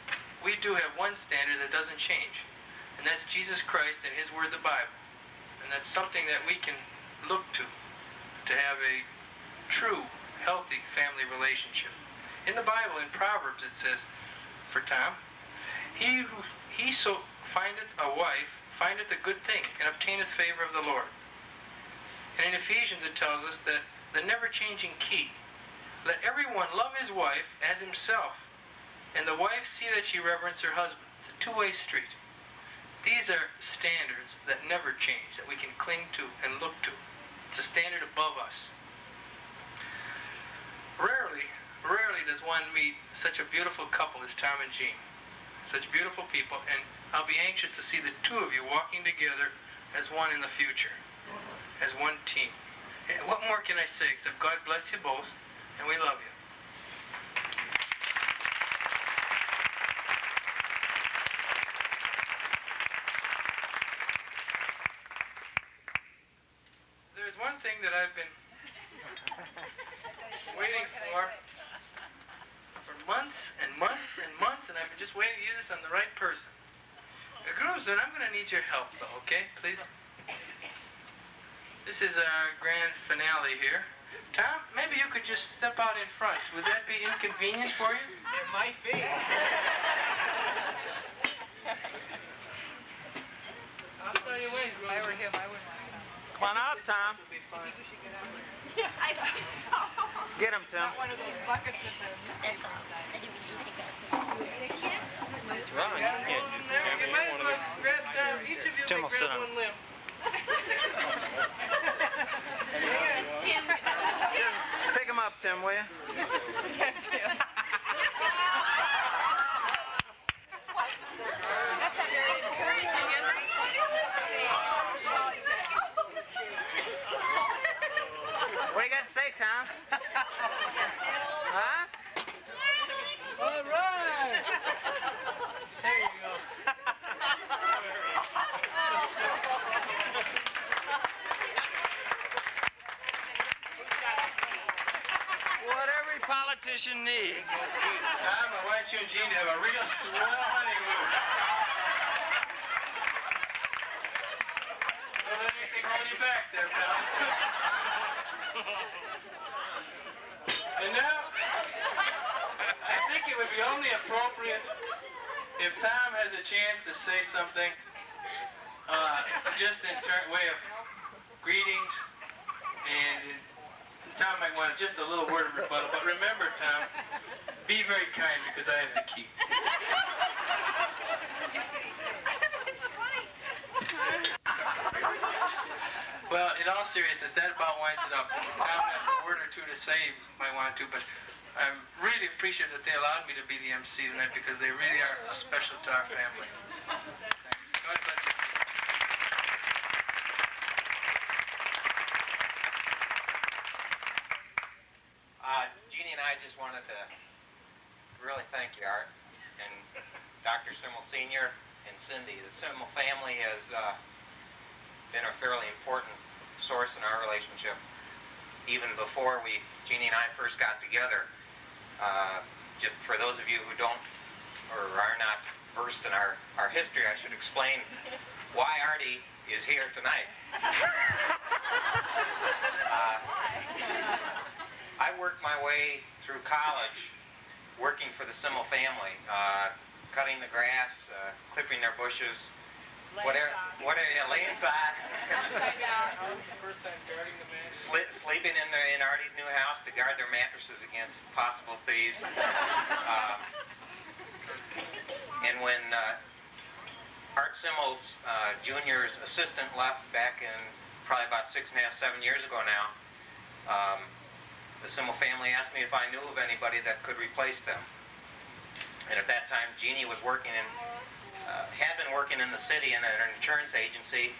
we do have one standard that doesn't change, and that's Jesus Christ and His Word, the Bible. And that's something that we can look to have a true, healthy family relationship. In the Bible, in Proverbs, it says, for Tom, he so findeth a wife, findeth a good thing, and obtaineth favor of the Lord. And in Ephesians, it tells us that the never-changing key Let everyone love his wife as himself, and the wife see that she reverence her husband. It's a two-way street. These are standards that never change, that we can cling to and look to. It's a standard above us. Rarely does one meet such a beautiful couple as Tom and Jeanne. Such beautiful people, and I'll be anxious to see the two of you walking together as one in the future, as one team. And what more can I say except God bless you both, and we love you. There's one thing that I've been waiting for months and months and months, and I've been just waiting to use this on the right person. Groomsmen, I'm going to need your help, though, okay? Please? This is our grand finale here. Tom, maybe you could just step out in front. Would that be inconvenient for you? It might be. I'll tell you when, Groomsmen. If I were him, I wouldn't want to come. Come on out, Tom. It'll be fine. I think so. Get him, Tim. Not one of those buckets with the... That's all. I didn't really think that's What's wrong? You can't just You have might as one well of grab down. Each of you Tim may will sit grab on one limb. Pick him up, Tim, will you? What do you got to say, Tom? Huh? All right. There you go. What every politician needs. Tom, I want you and Jeanne to have a real swell honeymoon. Don't let anything hold you back there, pal. And now, I think it would be only appropriate if Tom has a chance to say something, just in way of greetings, and Tom might want just a little word of rebuttal. But remember, Tom, be very kind because I have the key. Well, in all seriousness, that about winds it up. Tom has a word or two to say, might want to, but I'm really appreciative that they allowed me to be the MC tonight because they really are special to our family. God bless you. Jeanne and I just wanted to really thank you, Art, and Dr. Siml Sr. and Cindy. The Siml family has been a fairly important source in our relationship. Even before Jeanne and I first got together, just for those of you who don't or are not versed in our history, I should explain why Artie is here tonight. I worked my way through college working for the Siml family, cutting the grass, clipping their bushes, whatever, laying sod, First time guarding the man. sleeping in Artie's new house to guard their mattresses against possible thieves. And when Art Siml Jr.'s assistant left back in probably about 6.5, 7 years ago now, the Siml family asked me if I knew of anybody that could replace them. And at that time, Jeanne was working had been working in the city in an insurance agency.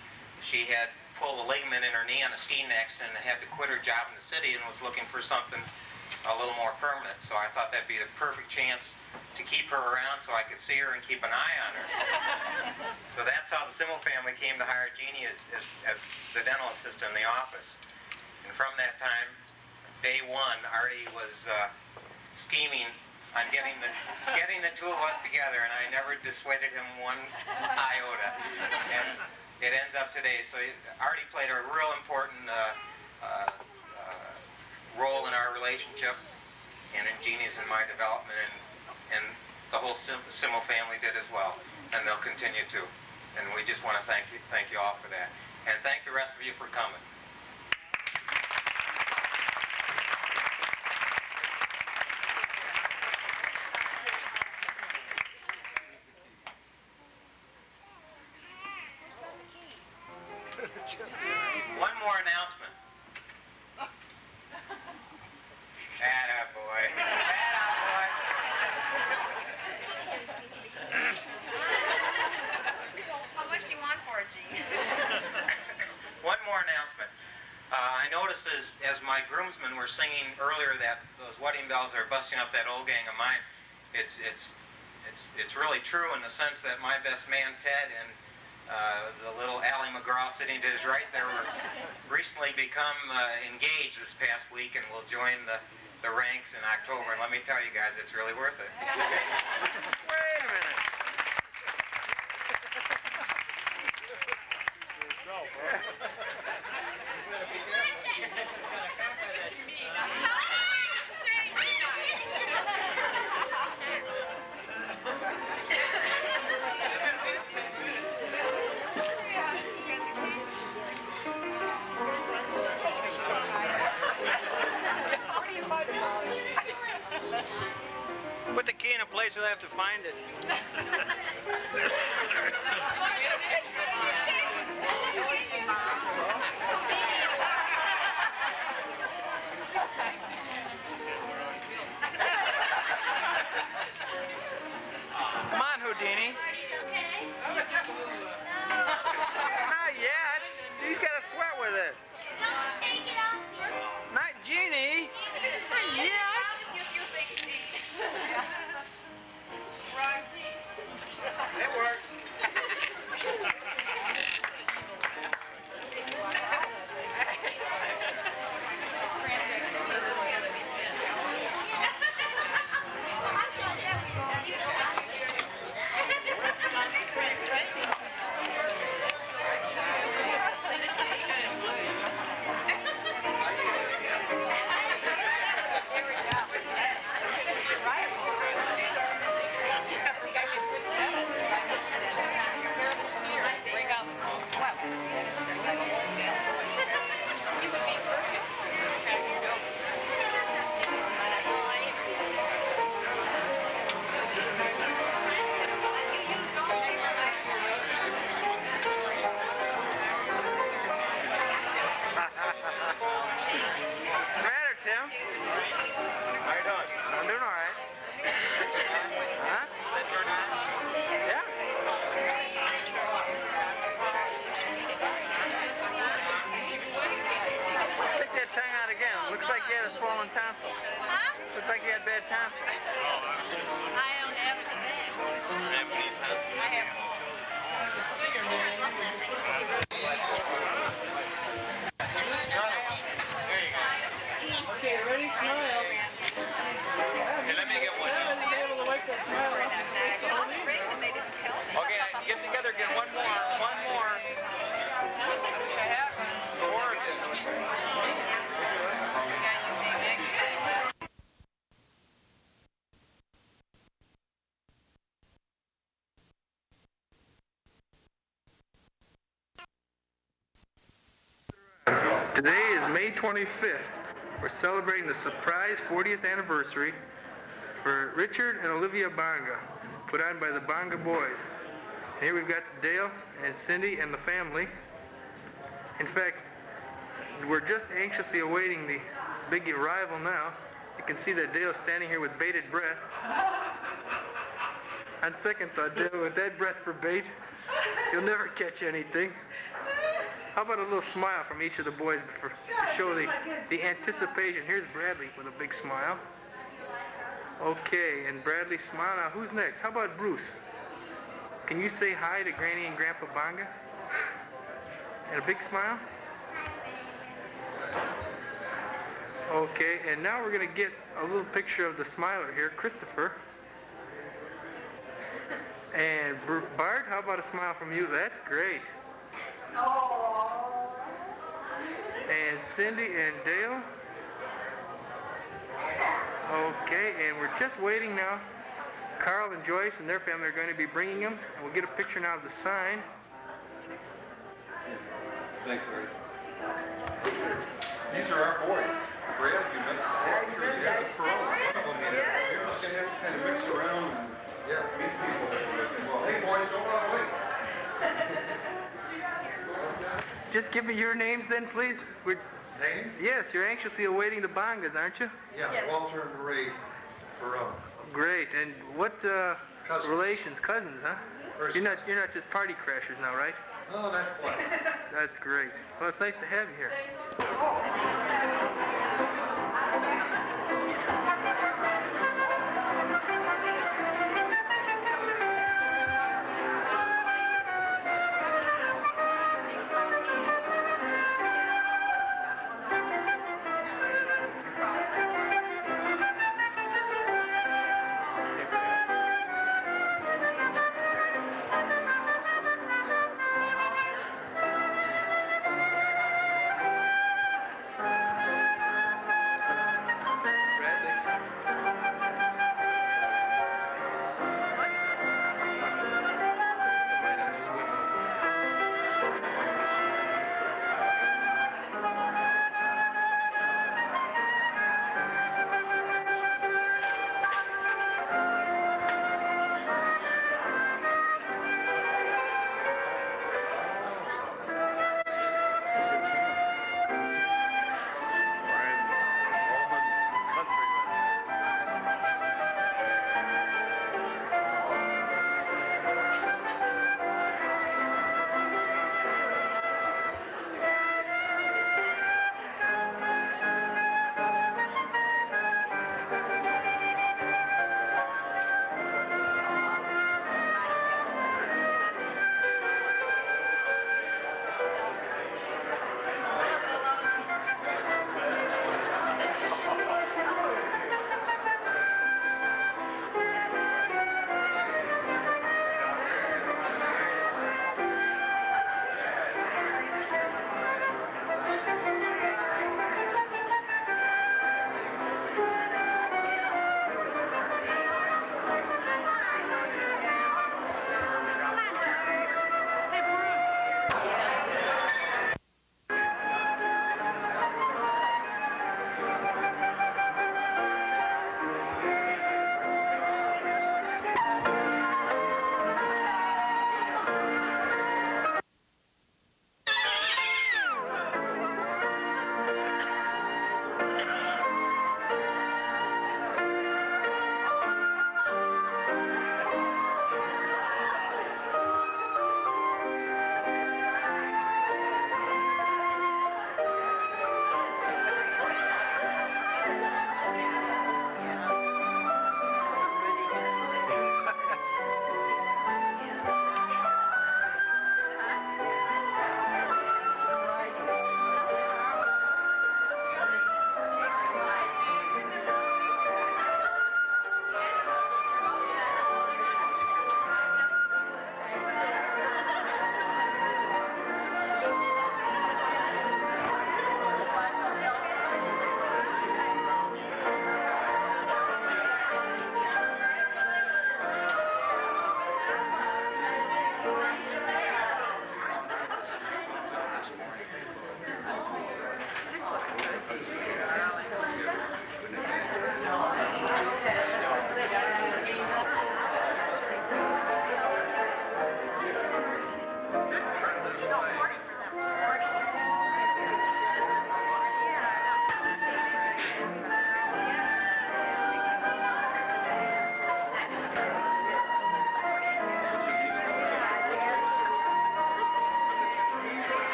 She had pulled a ligament in her knee on a skiing accident and had to quit her job in the city and was looking for something a little more permanent. So I thought that'd be the perfect chance to keep her around so I could see her and keep an eye on her. So that's how the Siml family came to hire Jeanne as the dental assistant in the office. And from that time, day one, Artie was scheming on getting the two of us together, and I never dissuaded him one iota. And it ends up today. So Artie played a real important role in our relationship, and in Jeanne's and my development, and the whole Siml family did as well, and they'll continue to. And we just want to thank you all for that, and thank the rest of you for coming. One more announcement. Attaboy. Attaboy. How much do you want for it, Jeanne? One more announcement. I noticed as my groomsmen were singing earlier that those wedding bells are busting up that old gang of mine. It's really true in the sense that my best man Ted and the little Allie McGraw sitting to his right there were recently become engaged this past week and will join the ranks in October. And let me tell you guys, it's really worth it. Wait a minute. Put the key in a place you'll have to find it. Come on, Houdini. Not yet. He's got to sweat with it. Not Jeannie. Not yet. It works. Swollen tonsils. Huh? Looks like you had bad tonsils. I don't have any. I have. Okay, ready? Smile. Hey, let me get one. Okay, get together again. One more. One more. Today is May 25th. We're celebrating the surprise 40th anniversary for Richard and Olivia Bonga, put on by the Bonga boys. And here we've got Dale and Cindy and the family. In fact, we're just anxiously awaiting the big arrival now. You can see that Dale's standing here with bated breath. On second thought, Dale, with that breath for bait, you'll never catch anything. How about a little smile from each of the boys to show the anticipation? Here's Bradley with a big smile. Okay, and Bradley smile. Now, who's next? How about Bruce? Can you say hi to Granny and Grandpa Bonga? And a big smile? Okay, and now we're going to get a little picture of the smiler here, Christopher. And Bart, how about a smile from you? That's great. And Cindy and Dale. Okay, and we're just waiting now. Carl and Joyce and their family are going to be bringing them. And we'll get a picture now of the sign. Thanks, Larry. These are our boys. Brad, you met them. Yeah, it's for all. You're just going to have to kind of mix around and meet people. Well, hey, boys, don't run away. just give me your names then, please? Name? Yes, you're anxiously awaiting the Bongas, aren't you? Yeah, Walter and Marie Ferrone. Great. And what relations? Cousins, huh? First You're not just party crashers now, right? Oh, that's fine. That's great. Well, it's nice to have you here.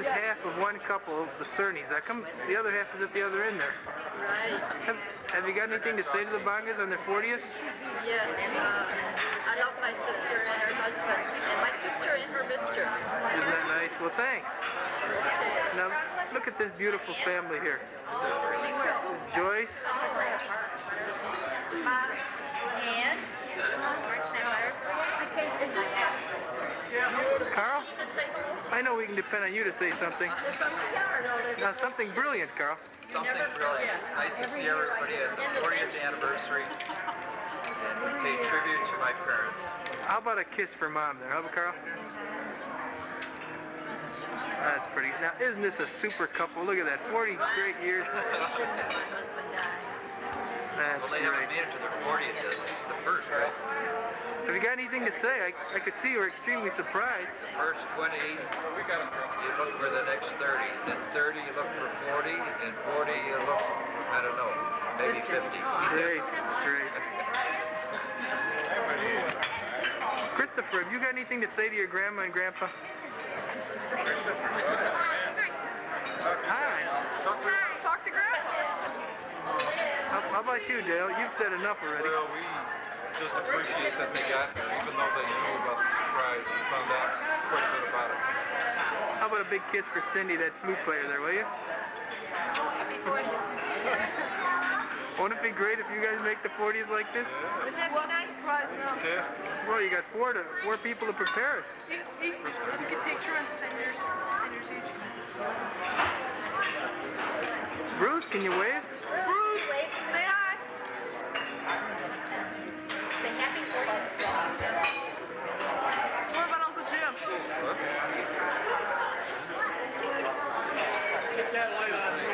is half of one couple, the Cerny's. How come the other half is at the other end there? Right. Have you got anything to say to the Bongas on their 40th? Yes. I love my sister and her husband, and my sister and her mister. Isn't that nice? Well, thanks. Now, look at this beautiful family here. Joyce. And? Carl? I know we can depend on you to say something. Now, something brilliant, Carl. Something brilliant. It's nice to see everybody at the 40th anniversary and pay tribute to my parents. How about a kiss for Mom there, huh, Carl? That's pretty. Now, isn't this a super couple? Look at that, 40 great years. That's Well, they great. haven't made it to their 40th. This is the first, right? Have you got anything to say? I could see you were extremely surprised. The first 20, you look for the next 30. Then 30, you look for 40. And 40, you look, I don't know, maybe 50. Great, great. Christopher, have you got anything to say to your grandma and grandpa? Hi. Talk to Grandpa. How about you, Dale? You've said enough already. Well, we just appreciate that they got there, even though they knew about the surprise. We found out quite a bit about it. How about a big kiss for Cindy, that flute player there, will you? Won't it be great if you guys make the 40th like this? Wouldn't that be nice? Yeah. Well, you got four people to prepare it. You could take turns, 10 years each. Bruce, can you wave? Bruce, say hi. Say happy 40th. What about Uncle Jim? Get that light on me.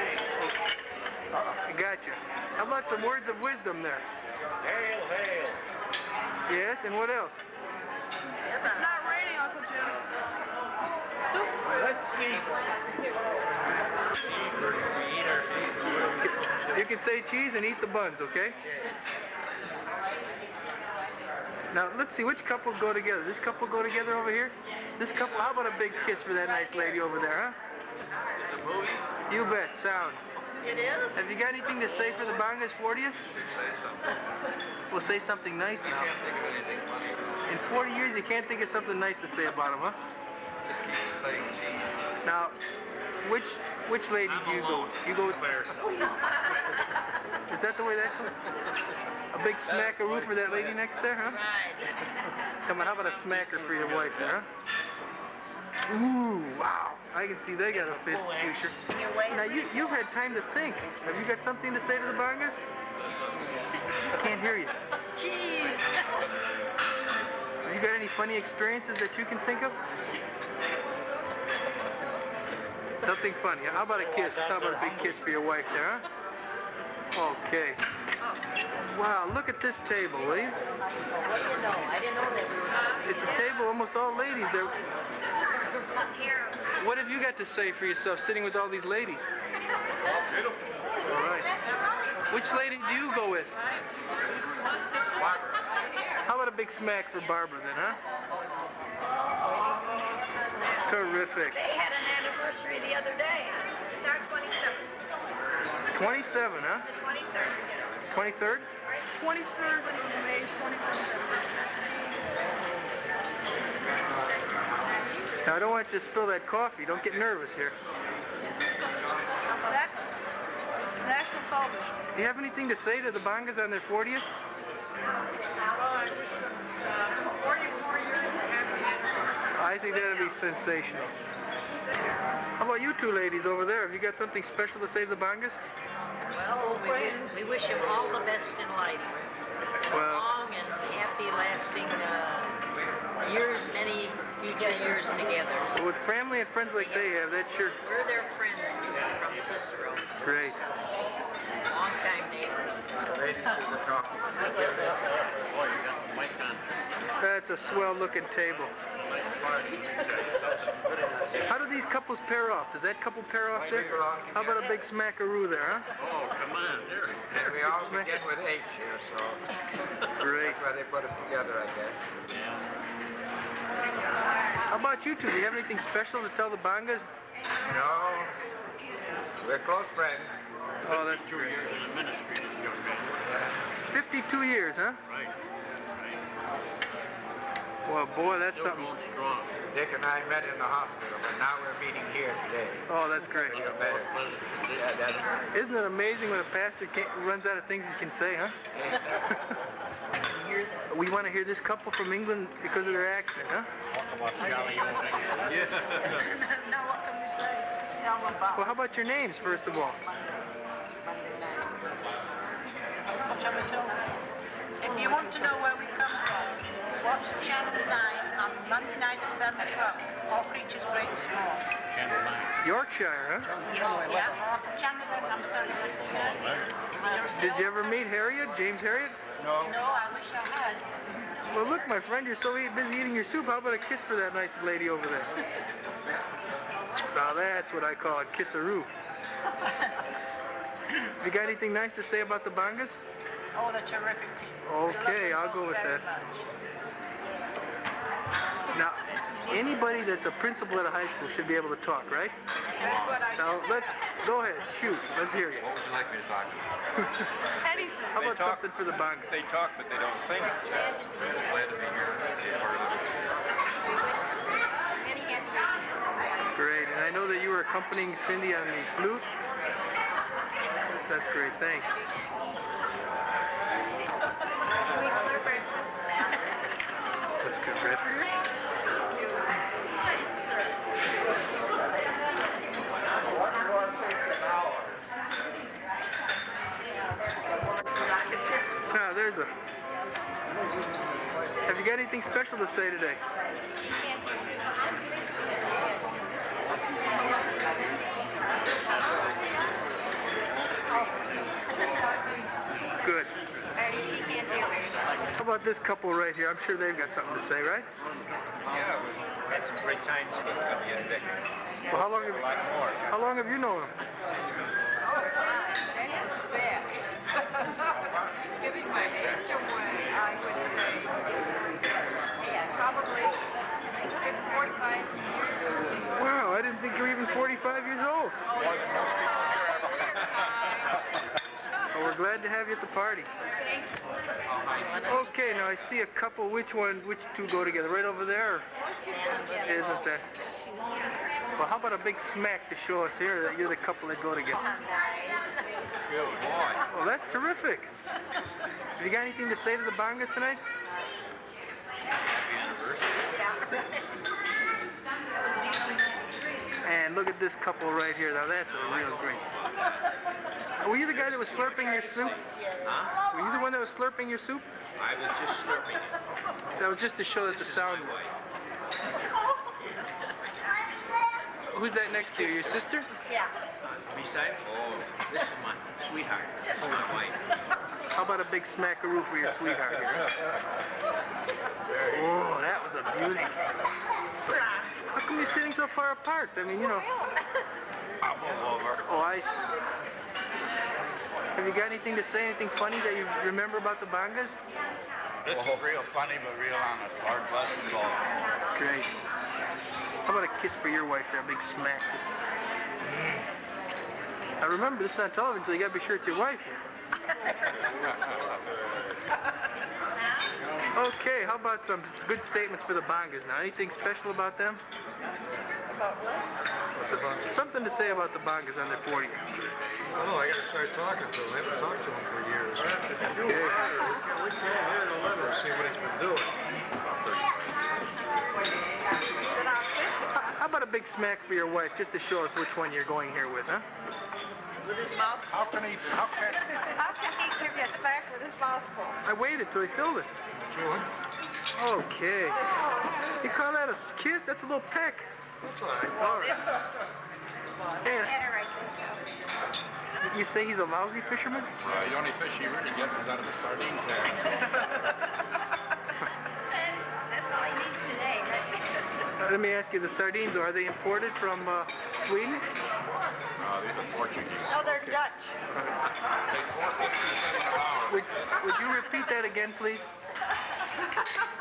I got you. How about some words of wisdom there? Hail, hail. Yes, and what else? It's not raining, Uncle Jim. Let's eat. You can say cheese and eat the buns, okay? Now, let's see, which couples go together? This couple go together over here? This couple, how about a big kiss for that nice lady over there, huh? The movie? You bet, sound. It is? Have you got anything to say for the Bonga's 40th? Say something. Well, say something nice You now. can't think of anything funny. In 40 years, you can't think of something nice to say about him, huh? Just keep saying cheese. Now, which lady do you go? You go with... Is that the way that goes? A big smackaroo for that lady next there, huh? Right. Come on, how about a smacker for your wife there, huh? Ooh, wow. I can see they got a fist future. Your way. Now, you've had time to think. Have you got something to say to the Bongas? I can't hear you. Cheese. Have you got any funny experiences that you can think of? Nothing funny. How about a kiss? How about a big kiss for your wife there, huh? Okay. Wow, look at this table, will you? What do you know? I didn't know that we were... It's a table almost all ladies there. What have you got to say for yourself sitting with all these ladies? All right. Which lady do you go with? Barbara. How about a big smack for Barbara then, huh? Terrific. They had an anniversary the other day. It's our 27th. 27, huh? The 23rd. 23rd? 23rd of May, 27th. Now, I don't want you to spill that coffee. Don't get nervous here. That's National Television. Do you have anything to say to the Bongas on their 40th? Well, I wish them 44 years and a happy anniversary. I think that would be sensational. How about you two ladies over there? Have you got something special to say to the Bongas? Well, we wish him all the best in life. Well, Long and happy, lasting years, many future years together. with family and friends like they have, that's sure We're their friends from Cicero. great. Long-time neighbors. That's a swell-looking table. How do these couples pair off? Does that couple pair off there? How about a big smackaroo there, huh? Oh, come on, here. And we all begin with H here, so Great. that's why they put us together, I guess. How about you two? Do you have anything special to tell the Bongas No, we're close friends. Oh, that's 2 great. years in the ministry, this young man. 52 years, huh? Right. Well, boy, that's Still something. going strong. Dick and I met in the hospital, but now we're meeting here today. Oh, that's great. Feel better. Yeah, that's Isn't it amazing when a pastor runs out of things he can say, huh? We want to hear this couple from England because of their accent, huh? Talk about the jolly old England. Yeah. Now what can we say? Tell them about. Well, how about your names, first of all? What shall we tell them? If you want to know where we come from, watch Channel 9 on Monday night at 7 o'clock. All creatures great and small. Channel 9. Yorkshire, huh? Yeah. Channel 9, I'm sorry, Did you ever meet Harriet, James Harriet? No, I wish I had. Well, look, my friend, you're so busy eating your soup. How about a kiss for that nice lady over there? Now that's what I call a kiss-a-roo. You got anything nice to say about the Bongas? Oh, they're terrific people. Okay, I'll go with that. Now, anybody that's a principal at a high school should be able to talk, right? That's what I Now, let's go ahead. Shoot. Let's hear you. What would you like me to talk about? Anything. How about something for the Bongas? They talk, but they don't sing. Glad to be here. Be a part of it. Great. And I know that you were accompanying Cindy on the flute. That's great. Thanks. That's good, Red. Now, there's a... Have you got anything special to say today? Good. How about this couple right here? I'm sure they've got something to say, right? Yeah, we had some great times with Olivia and Dick. Well, how long have you known them? Giving my age away, I would say, probably 45 years. Wow, I didn't think you were even 45 years old. Well, we're glad to have you at the party. Okay, now I see a couple. Which two go together? Right over there? Isn't that? Well, how about a big smack to show us here that you're the couple that go together? Good boy. Well, that's terrific. Have you got anything to say to the Bongas tonight? Happy anniversary. And look at this couple right here. Now that's a real great. Were you the guy that was slurping your soup? Huh? Were you the one that was slurping your soup? I was just slurping it. That was just to show that the sound was. Who's that next to you? Your sister? Yeah. Beside? Oh, this is my sweetheart. This is my wife. How about a big smackaroo for your sweetheart here? Oh, that was a beauty. How come you're sitting so far apart? I mean, you know. Oh, I see. Have you got anything to say, anything funny that you remember about the Bongas? This is real funny, but real honest. Lord bless us all. Great. How about a kiss for your wife there, a big smack? Now remember, this is on television, so you gotta be sure it's your wife here. Okay, how about some good statements for the Bongas now? Anything special about them? About what? Something to say about the Bongas on their 40th. Oh, I gotta start talking to him. I haven't talked to him for years. Okay. We can't hear the letter. See what he's been doing. How about a big smack for your wife, just to show us which one you're going here with, huh? With his mouth? How can he give you a smack with his mouth full? I waited till he filled it. Okay. You call that a kiss? That's a little peck. That's all right. All right. Yeah. You say he's a lousy fisherman? The only fish he really gets is out of a sardine can. That's all he needs today, right? Let me ask you, the sardines, are they imported from Sweden? No, these are Portuguese. No, they're Dutch. Would you repeat that again, please?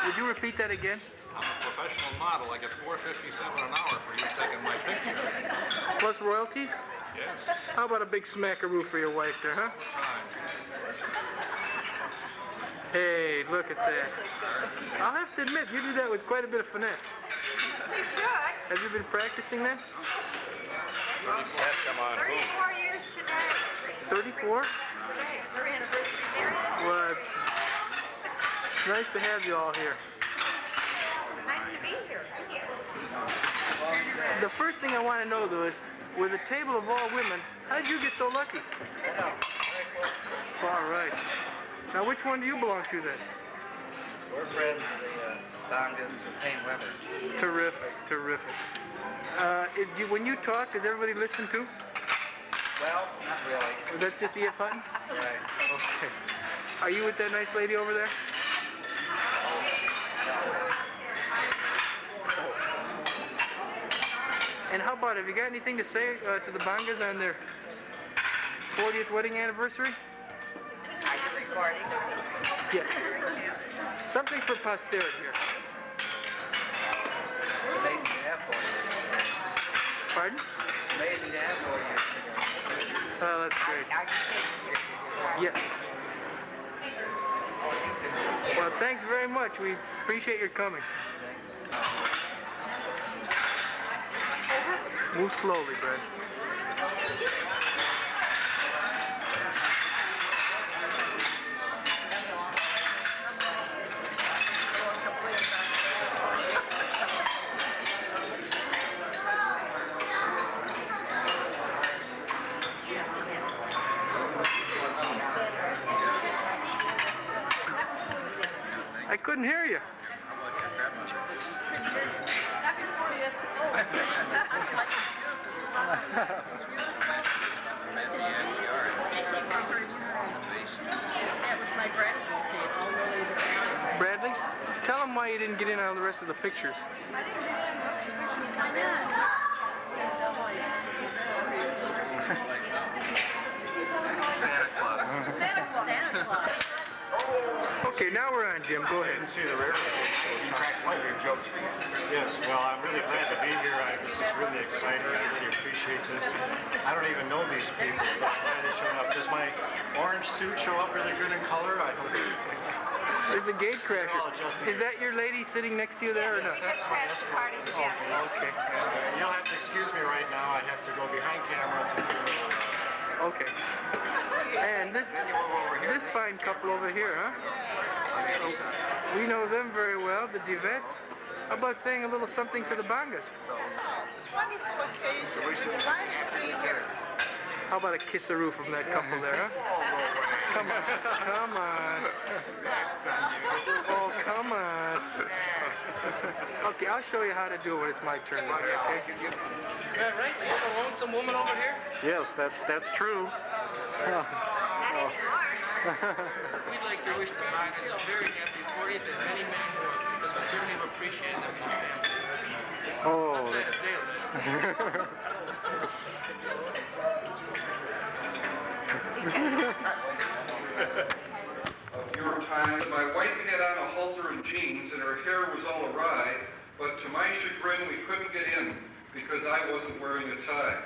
Would you repeat that again? I'm a professional model. I get $4.57 an hour for you taking my picture. Plus royalties? Yes. How about a big smackaroo for your wife there, huh? Fine. Hey, look at that. I'll have to admit, you do that with quite a bit of finesse. You should. Have you been practicing that? Come on. 34 years today. 34? Today, your anniversary year. Well, it's nice to have you all here. Nice to be here. Thank you. The first thing I want to know, though, is with a table of all women, how did you get so lucky? All right. Now, which one do you belong to, then? We're friends of the Bongas and Payne Weber. Terrific, terrific. When you talk, does everybody listen too? Well, not really. That's just Ed Hutton? Right. Okay. Are you with that nice lady over there? And how about, have you got anything to say to the Bongas on their 40th wedding anniversary? Are you recording? Yes. Something for posterity here. Amazing to have 40 years. Pardon? Amazing to have 40 years together. Oh, that's great. Yes. Well, thanks very much. We appreciate your coming. Move slowly, Brad. I couldn't hear you. Bradley, tell him why you didn't get in on the rest of the pictures. Santa Claus. Okay, now we're on, Jim. Go ahead. See the rare. Yes, well, I'm really glad to be here. This is really exciting. I really appreciate this. I don't even know these people, but I'm glad they showed up. Does my orange suit show up really good in color? I hope. There's a gate crasher. Is that your lady sitting next to you there or not? Just crashed the party together. Okay. You'll have to excuse me right now. I have to go behind camera to do Okay. And this fine couple over here, huh? We know them very well, the Givettes. How about saying a little something to the Bongas? Wonderful occasion. How about a kisseroo from that couple there, huh? Come on, come on. Oh, come on. Okay, I'll show you how to do it when it's my turn. Okay? Is that right? You have a lonesome woman over here? Yes, that's true. We'd like to wish the Bongas a very happy 40th and many, many more, because we certainly have appreciated them in the family. Oh. Outside of Dale. Of your time, my wife had on a halter and jeans, and her hair was all awry, but to my chagrin, we couldn't get in because I wasn't wearing a tie.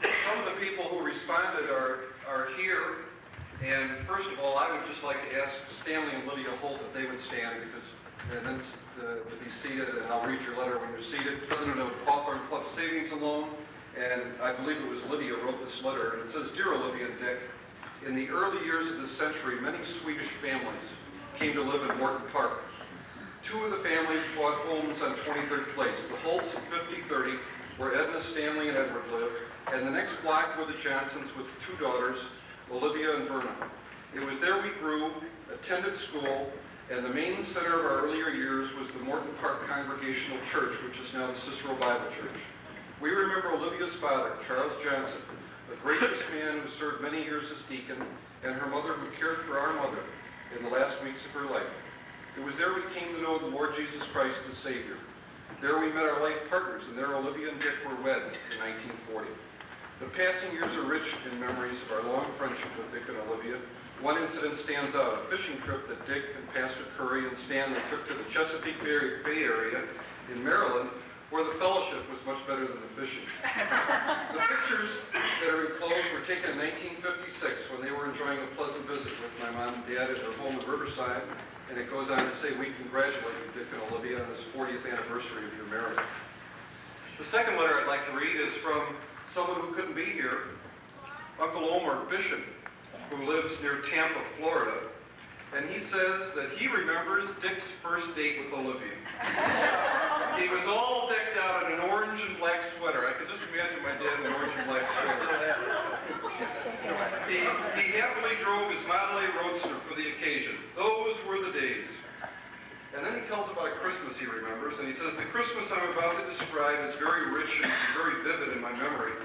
Some of the people who responded are here, and first of all, I would just like to ask Stanley and Lydia Holt if they would stand, and then to be seated, and I'll read your letter when you're seated. President of Hawthorne Club Savings and Loan, and I believe it was Lydia wrote this letter, and it says, Dear Olivia and Dick, in the early years of this century, many Swedish families came to live in Morton Park. Two of the families bought homes on 23rd Place. The Holts in 5030, where Edna, Stanley, and Edward lived, and the next block were the Johnsons with two daughters, Olivia and Verna. It was there we grew, attended school, and the main center of our earlier years was the Morton Park Congregational Church, which is now the Cicero Bible Church. We remember Olivia's father, Charles Johnson, a gracious man who served many years as deacon, and her mother who cared for our mother in the last weeks of her life. It was there we came to know the Lord Jesus Christ as Savior. There we met our life partners, and there Olivia and Dick were wed in 1940. The passing years are rich in memories of our long friendship with Dick and Olivia, One incident stands out, a fishing trip that Dick and Pastor Curry and Stanley took to the Chesapeake Bay Area in Maryland, where the fellowship was much better than the fishing. The pictures that are enclosed were taken in 1956 when they were enjoying a pleasant visit with my mom and dad at their home in Riverside, and it goes on to say, we congratulate you, Dick and Olivia, on this 40th anniversary of your marriage. The second letter I'd like to read is from someone who couldn't be here, Uncle Omer Bishop, who lives near Tampa, Florida, and he says that he remembers Dick's first date with Olivia. He was all decked out in an orange and black sweater. I can just imagine my dad in an orange and black sweater. He happily drove his Model A Roadster for the occasion. Those were the days. And then he tells about a Christmas he remembers, and he says, the Christmas I'm about to describe is very rich and very vivid in my memory.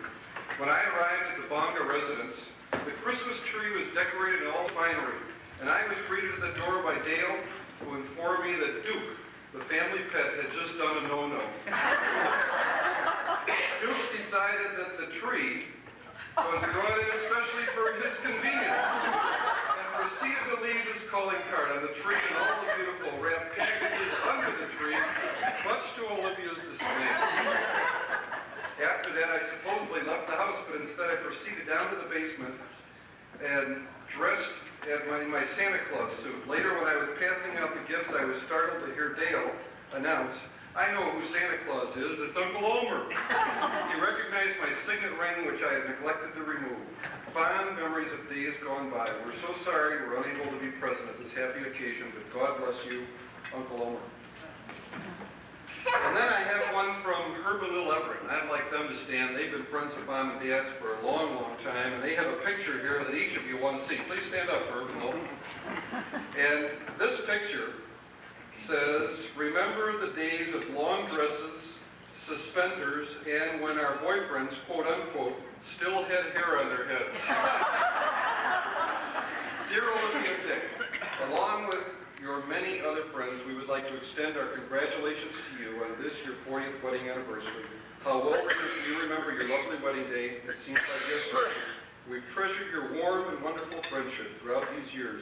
When I arrived at the Bonga residence, the Christmas tree was decorated in all finery, and I was greeted at the door by Dale, who informed me that Duke, the family pet, had just done a no-no. Duke decided that the tree was brought in especially for his convenience, and proceeded to leave his calling card on the tree and all the beautiful wrapped packages under the tree, much to Olivia's dismay. After that, I supposedly left the house, but instead I proceeded down to the basement and dressed in my Santa Claus suit. Later, when I was passing out the gifts, I was startled to hear Dale announce, I know who Santa Claus is, it's Uncle Omer. He recognized my signet ring, which I had neglected to remove. Fond memories of days gone by. We're so sorry we're unable to be present at this happy occasion, but God bless you, Uncle Omer. And then I have one from Herb and Lil Everett. I'd like them to stand. They've been friends of Mom and Dad's for a long, long time, and they have a picture here that each of you want to see. Please stand up, Herb and Lil. And this picture says, remember the days of long dresses, suspenders, and when our boyfriends, quote unquote, still had hair on their heads. Dear Olivia and Dick, along with your many other friends, we would like to extend our congratulations to you on this, your 40th wedding anniversary. How well you remember your lovely wedding day. It seems like yesterday. We've treasured your warm and wonderful friendship throughout these years.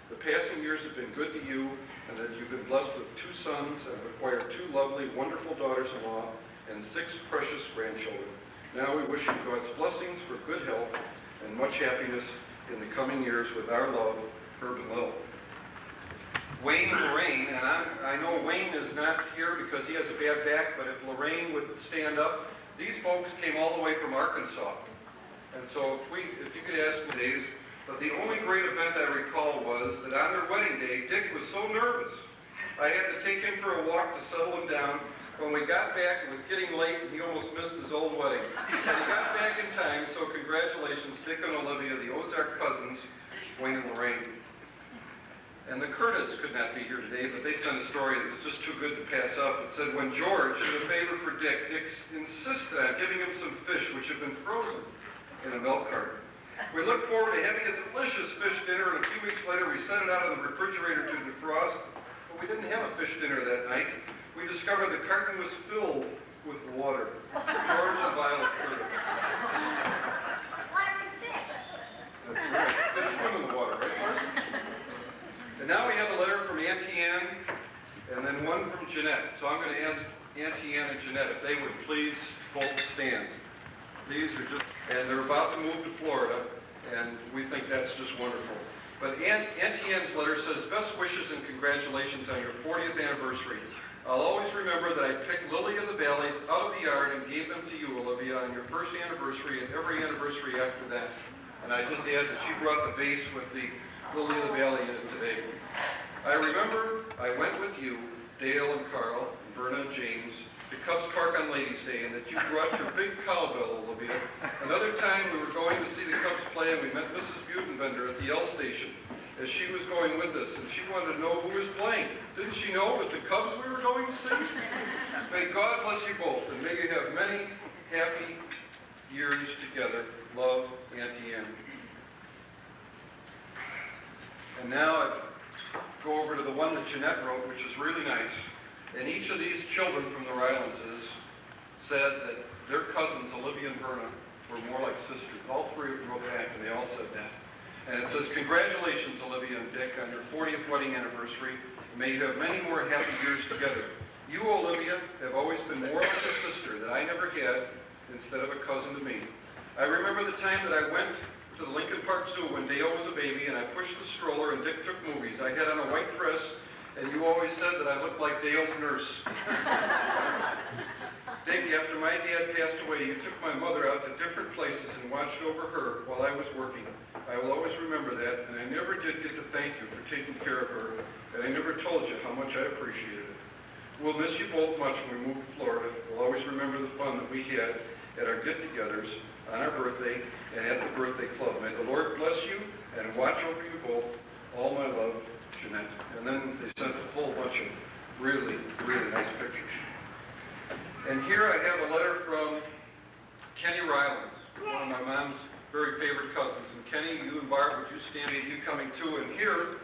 The passing years have been good to you, and that you've been blessed with 2 sons and have acquired 2 lovely, wonderful daughters-in-law and 6 precious grandchildren. Now we wish you God's blessings for good health and much happiness in the coming years with our love, Herb and Lil. Wayne and Lorraine, and I know Wayne is not here because he has a bad back, but if Lorraine would stand up, these folks came all the way from Arkansas. And so if you could ask me days, but the only great event I recall was that on their wedding day, Dick was so nervous. I had to take him for a walk to settle him down. When we got back, it was getting late, and he almost missed his own wedding. But he got back in time, so congratulations, Dick and Olivia, the Ozark cousins, Wayne and Lorraine. And the Curtis could not be here today, but they sent a story that was just too good to pass up. It said, when George, in a favor for Dick, Dick insisted on giving him some fish which had been frozen in a milk carton. We looked forward to having a delicious fish dinner, and a few weeks later we set it out of the refrigerator to defrost, but we didn't have a fish dinner that night. We discovered the carton was filled with water. George and Violet Curtis. Water is fish. That's right. Fish swim in the water, right, Mark? And now we have a letter from Auntie Ann, and then one from Jeanette. So I'm going to ask Auntie Ann and Jeanette if they would please both stand. These are just, and they're about to move to Florida, and we think that's just wonderful. But Auntie Ann's letter says, best wishes and congratulations on your 40th anniversary. I'll always remember that I picked Lily of the Valleys out of the yard and gave them to you, Olivia, on your first anniversary and every anniversary after that. And I just add that she brought the vase with the Lily of the Valley in it today. I remember I went with you, Dale and Carl, and Verna and James, to Cubs Park on Ladies' Day, and that you brought your big cowbell, Olivia. Another time we were going to see the Cubs play, and we met Mrs. Butenbender at the L station as she was going with us, and she wanted to know who was playing. Didn't she know it was the Cubs we were going to see? May God bless you both, and may you have many happy years together. Love, Auntie Ann. And now I go over to the one that Jeanette wrote, which is really nice. And each of these children from the Rylandses said that their cousins, Olivia and Verna, were more like sisters. All 3 of them wrote back, and they all said that. And it says, congratulations, Olivia and Dick, on your 40th wedding anniversary. May you have many more happy years together. You, Olivia, have always been more like a sister that I never had instead of a cousin to me. I remember the time that I went to the Lincoln Park Zoo when Dale was a baby and I pushed the stroller and Dick took movies. I had on a white dress and you always said that I looked like Dale's nurse. Dick, after my dad passed away, you took my mother out to different places and watched over her while I was working. I will always remember that, and I never did get to thank you for taking care of her, and I never told you how much I appreciated it. We'll miss you both much when we move to Florida. We'll always remember the fun that we had at our get-togethers on our birthday and at the birthday club. May the Lord bless you and watch over you both. All my love, Jeanette. And then they sent a whole bunch of really, really nice pictures. And here I have a letter from Kenny Rylance, one of my mom's very favorite cousins. And Kenny, you and Barb, would you stand with you coming too? And here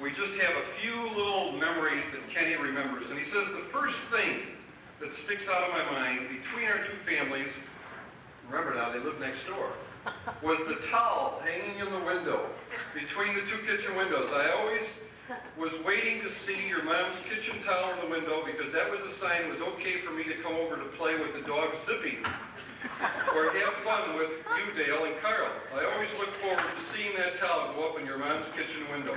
we just have a few little memories that Kenny remembers. And he says the first thing that sticks out of my mind between our two families, remember now they live next door, was the towel hanging in the window between the two kitchen windows. I always was waiting to see your mom's kitchen towel in the window because that was a sign it was okay for me to come over to play with the dog Zippy or have fun with you, Dale, and Carl. I always look forward to seeing that towel go up in your mom's kitchen window.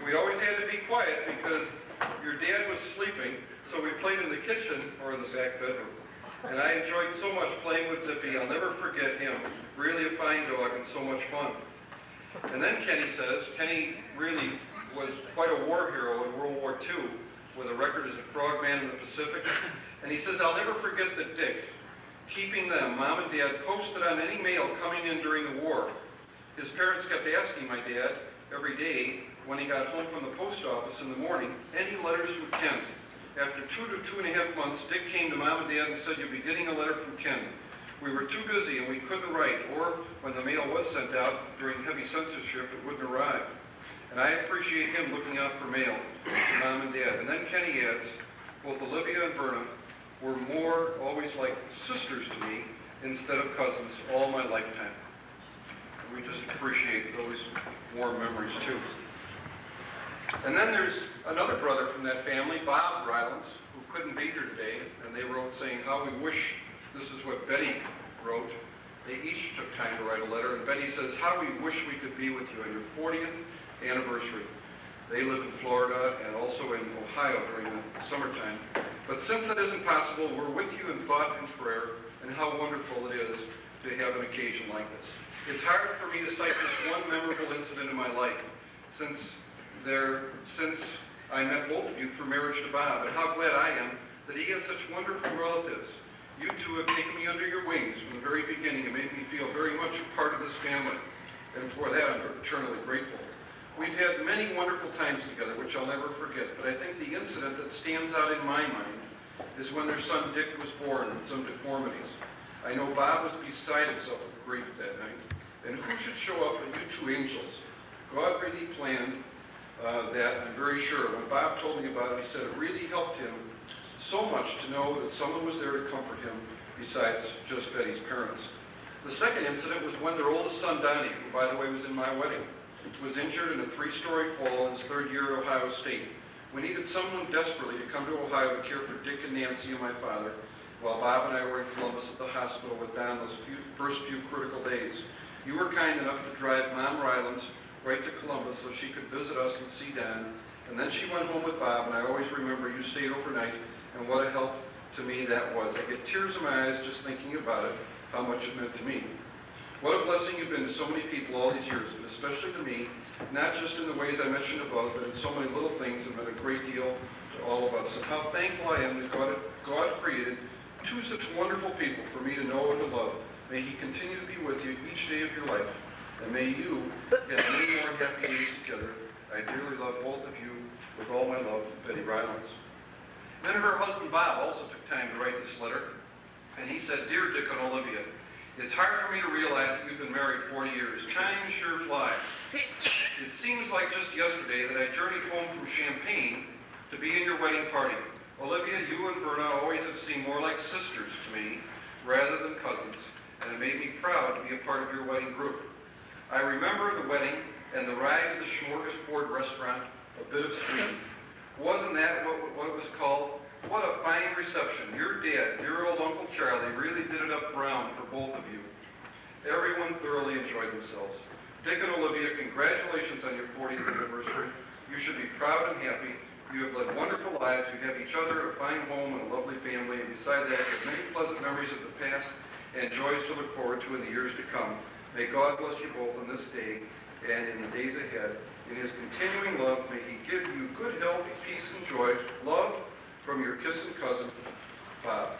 We always had to be quiet because your dad was sleeping, so we played in the kitchen or in the back bedroom. And I enjoyed so much playing with Zippy. I'll never forget him. Really a fine dog and so much fun. And then Kenny says, Kenny really was quite a war hero in World War II with a record as a frogman in the Pacific. And he says, I'll never forget that Dick, keeping them, Mom and Dad, posted on any mail coming in during the war. His parents kept asking my dad every day when he got home from the post office in the morning, any letters from Ken? After 2 to 2.5 months, Dick came to Mom and Dad and said, you'll be getting a letter from Ken. We were too busy and we couldn't write, or when the mail was sent out during heavy censorship, it wouldn't arrive. And I appreciate him looking out for mail to Mom and Dad. And then Kenny adds, both Olivia and Verna were more always like sisters to me instead of cousins all my lifetime. And we just appreciate those warm memories too. And then there's another brother from that family, Bob Rylance, who couldn't be here today, and they wrote saying how we wish, this is what Betty wrote, they each took time to write a letter, and Betty says, how we wish we could be with you on your 40th anniversary. They live in Florida and also in Ohio during the summertime. But since that isn't possible, we're with you in thought and prayer, and how wonderful it is to have an occasion like this. It's hard for me to cite this one memorable incident in my life, since I met both of you through marriage to Bob, and how glad I am that he has such wonderful relatives. You two have taken me under your wings from the very beginning and made me feel very much a part of this family, and for that I'm eternally grateful. We've had many wonderful times together, which I'll never forget, but I think the incident that stands out in my mind is when their son Dick was born with some deformities. I know Bob was beside himself with grief that night, and who should show up but you two angels? God really planned that, I'm very sure. When Bob told me about it, he said it really helped him so much to know that someone was there to comfort him besides just Betty's parents. The second incident was when their oldest son, Donnie, who, by the way, was in my wedding, was injured in a 3-story fall in his 3rd year at Ohio State. We needed someone desperately to come to Ohio to care for Dick and Nancy and my father, while Bob and I were in Columbus at the hospital with Don those first few critical days. You were kind enough to drive Mom Rylance right to Columbus so she could visit us and see Don, and then she went home with Bob, and I always remember you stayed overnight, and what a help to me that was. I get tears in my eyes just thinking about it, how much it meant to me. What a blessing you've been to so many people all these years, and especially to me, not just in the ways I mentioned above, but in so many little things that meant a great deal to all of us. And how thankful I am that God created 2 such wonderful people for me to know and to love. May He continue to be with you each day of your life, and may you have many more happy days together. I dearly love both of you with all my love, Betty Rylance. Then her husband Bob also took time to write this letter, and he said, Dear Dick and Olivia, it's hard for me to realize that we've been married 40 years. Time sure flies. It seems like just yesterday that I journeyed home from Champaign to be in your wedding party. Olivia, you and Verna always have seemed more like sisters to me rather than cousins, and it made me proud to be a part of your wedding group. I remember the wedding and the ride to the smorgasbord restaurant, a bit of sweet. Wasn't that what it was called? What a fine reception. Your dad, dear old Uncle Charlie, really did it up brown for both of you. Everyone thoroughly enjoyed themselves. Dick and Olivia, congratulations on your 40th anniversary. You should be proud and happy. You have led wonderful lives. You have each other, a fine home, and a lovely family. And besides that, you have many pleasant memories of the past and joys to look forward to in the years to come. May God bless you both on this day and in the days ahead. In his continuing love, may he give you good health, peace, and joy. Love from your kissing cousin, Bob.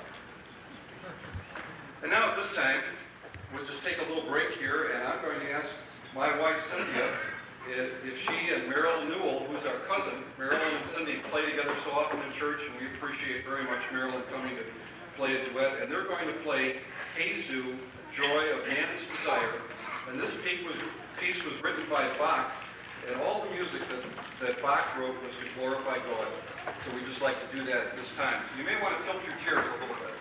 And now at this time, we'll just take a little break here, and I'm going to ask my wife, Cynthia, if she and Marilyn Newell, who's our cousin, Marilyn and Cindy play together so often in church, and we appreciate very much Marilyn coming to play a duet, and they're going to play Jesu, Joy of Man's Desire. And this piece was written by Bach, and all the music that Bach wrote was to glorify God. So we just like to do that at this time. So you may want to tilt your chairs a little bit.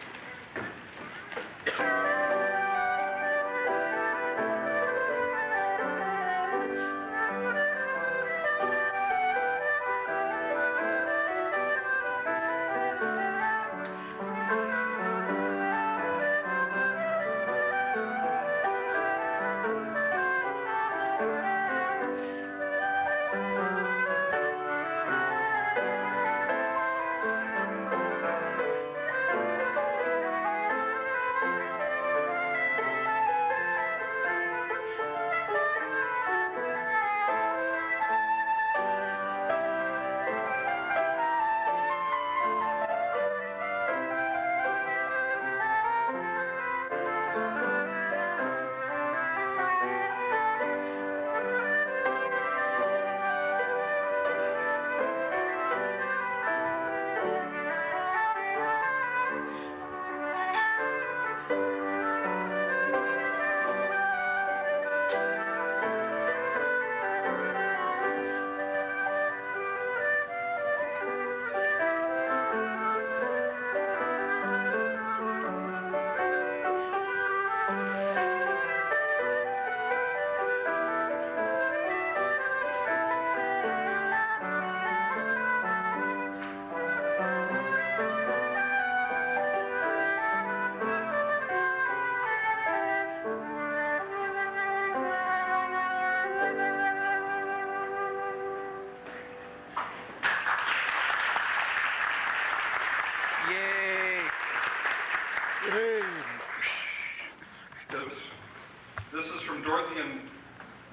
This is from Dorothy and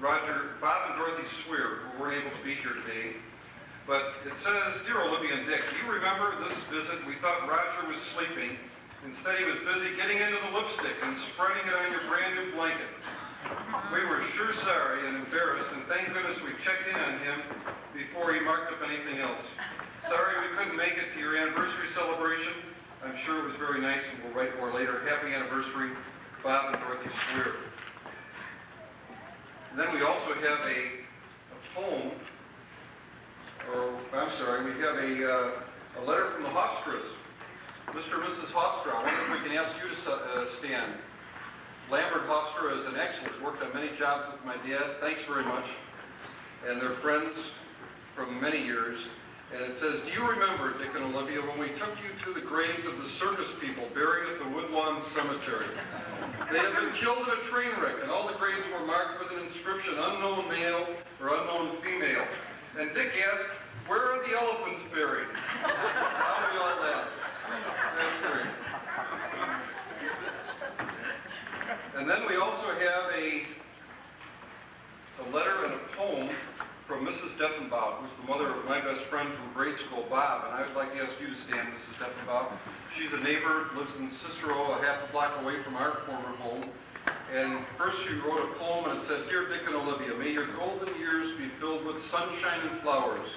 Bob and Dorothy Swear, who weren't able to be here today. But it says, Dear Olivia and Dick, do you remember this visit? We thought Roger was sleeping. Instead, he was busy getting into the lipstick and spreading it on your brand new blanket. We were sure sorry and embarrassed, and thank goodness we checked in on him before he marked up anything else. Sorry we couldn't make it to your anniversary celebration. I'm sure it was very nice, and we'll write more later. Happy anniversary, Bob and Dorothy Swear. And then we also have a poem, we have a letter from the Hofstras. Mr. and Mrs. Hofstra, I wonder if we can ask you to stand. Lambert Hofstra is an excellent, worked on many jobs with my dad. Thanks very much. And they're friends from many years. And it says, do you remember, Dick and Olivia, when we took you to the graves of the circus people buried at the Woodlawn Cemetery? They had been killed in a train wreck, and all the graves were marked with an inscription, unknown male or unknown female. And Dick asked, where are the elephants buried? How do we all laugh? That's great. And then we also have a letter and a poem from Mrs. Deffenbaugh, who's the mother of my best friend from grade school, Bob. And I would like to ask you to stand, Mrs. Deffenbaugh. She's a neighbor, lives in Cicero, a half a block away from our former home. And first she wrote a poem, and it said, Dear Dick and Olivia, may your golden years be filled with sunshine and flowers.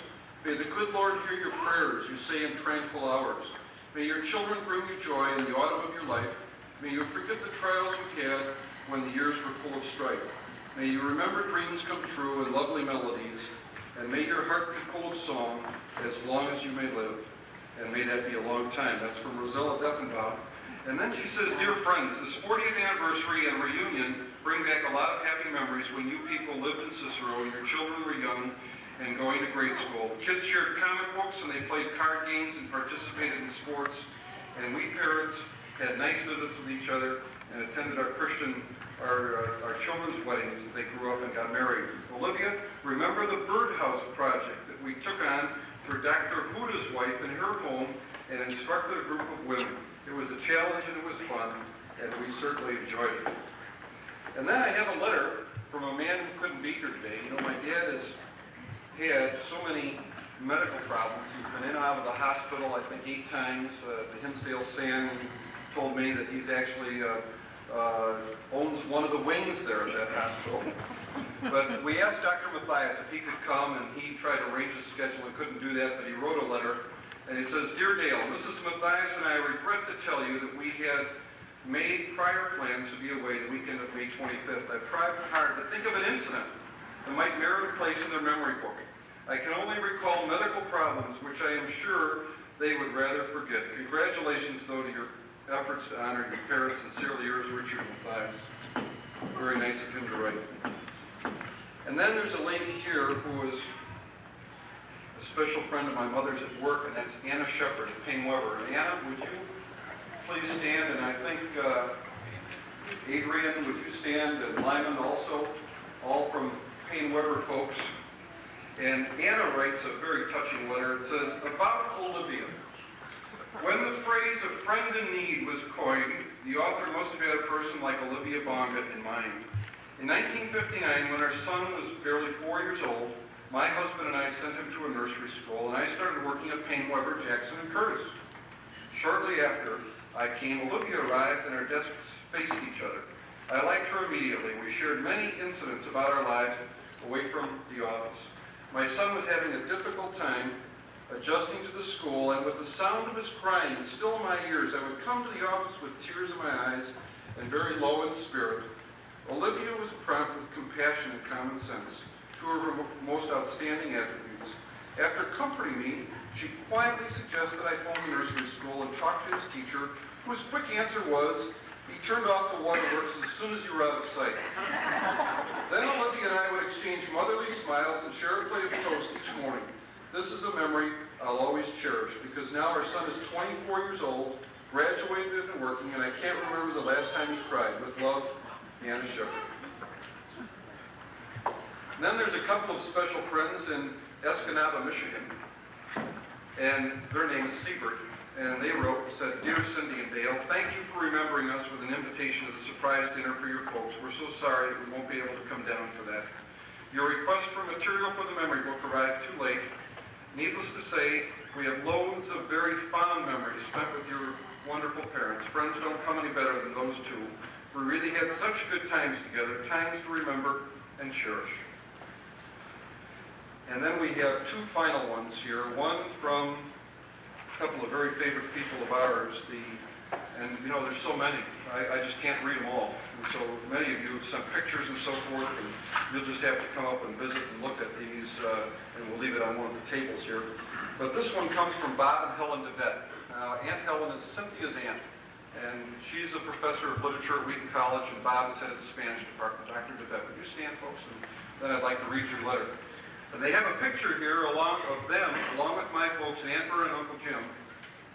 May the good Lord hear your prayers you say in tranquil hours. May your children bring you joy in the autumn of your life. May you forget the trials you had when the years were full of strife. May you remember dreams come true and lovely melodies, and may your heart be full of song as long as you may live, and may that be a long time. That's from Rosella Deffenbaugh. And then she says, Dear friends, this 40th anniversary and reunion bring back a lot of happy memories when you people lived in Cicero and your children were young and going to grade school. The kids shared comic books and they played card games and participated in sports. And we parents had nice visits with each other and attended our children's weddings as they grew up and got married. Olivia, remember the birdhouse project that we took on for Dr. Huda's wife in her home and instructed a group of women. It was a challenge and it was fun, and we certainly enjoyed it. And then I have a letter from a man who couldn't be here today. You know, my dad has had so many medical problems. He's been in and out of the hospital, I think 8 times. The Hinsdale Sand told me that he's actually owns one of the wings there at that hospital. But we asked Dr. Matthias if he could come, and he tried to arrange a schedule and couldn't do that, but he wrote a letter. And he says, Dear Dale, Mrs. Matthias and I regret to tell you that we had made prior plans to be away the weekend of May 25th. I've tried hard to think of an incident that might merit a place in their memory book. I can only recall medical problems, which I am sure they would rather forget. Congratulations, though, to your efforts to honor your parents. Sincerely yours, Richard Matthias. Very nice of him to write. And then there's a lady here who is a special friend of my mother's at work, and that's Anna Shepard at Payne Weber. And Anna, would you please stand? And I think Adrian, would you stand? And Lyman also, all from Payne Weber folks. And Anna writes a very touching letter. It says, about Olivia. When the phrase a friend in need was coined, the author must have had a person like Olivia Bonga in mind. In 1959, when our son was barely 4 years old, my husband and I sent him to a nursery school, and I started working at Payne Weber, Jackson, and Curtis. Shortly after I came, Olivia arrived, and our desks faced each other. I liked her immediately. We shared many incidents about our lives away from the office. My son was having a difficult time adjusting to the school, and with the sound of his crying still in my ears, I would come to the office with tears in my eyes and very low in spirit. Olivia was prompt with compassion and common sense, two of her most outstanding attributes. After comforting me, she quietly suggested I phone the nursery school and talk to his teacher, whose quick answer was, he turned off the waterworks as soon as you were out of sight. Then Olivia and I would exchange motherly smiles and share a plate of toast each morning. This is a memory I'll always cherish, because now our son is 24 years old, graduated and working, and I can't remember the last time he cried. With love, Anna Shepard. And then there's a couple of special friends in Escanaba, Michigan, and their name is Siebert. And they wrote and said, Dear Cindy and Dale, thank you for remembering us with an invitation to the surprise dinner for your folks. We're so sorry that we won't be able to come down for that. Your request for material for the memory book arrived too late. Needless to say, we have loads of very fond memories spent with your wonderful parents. Friends don't come any better than those two. We really had such good times together, times to remember and cherish. And then we have 2 final ones here. One from a couple of very favorite people of ours, and you know, there's so many. I just can't read them all. And so many of you have sent pictures and so forth, and you'll just have to come up and visit and look at these, and we'll leave it on one of the tables here. But this one comes from Bob and Helen DeVette. Aunt Helen is Cynthia's aunt, and she's a professor of literature at Wheaton College, and Bob is head of the Spanish department. Dr. DeVette, would you stand, folks? And then I'd like to read your letter. And they have a picture here along with my folks, Aunt Bert and Uncle Jim,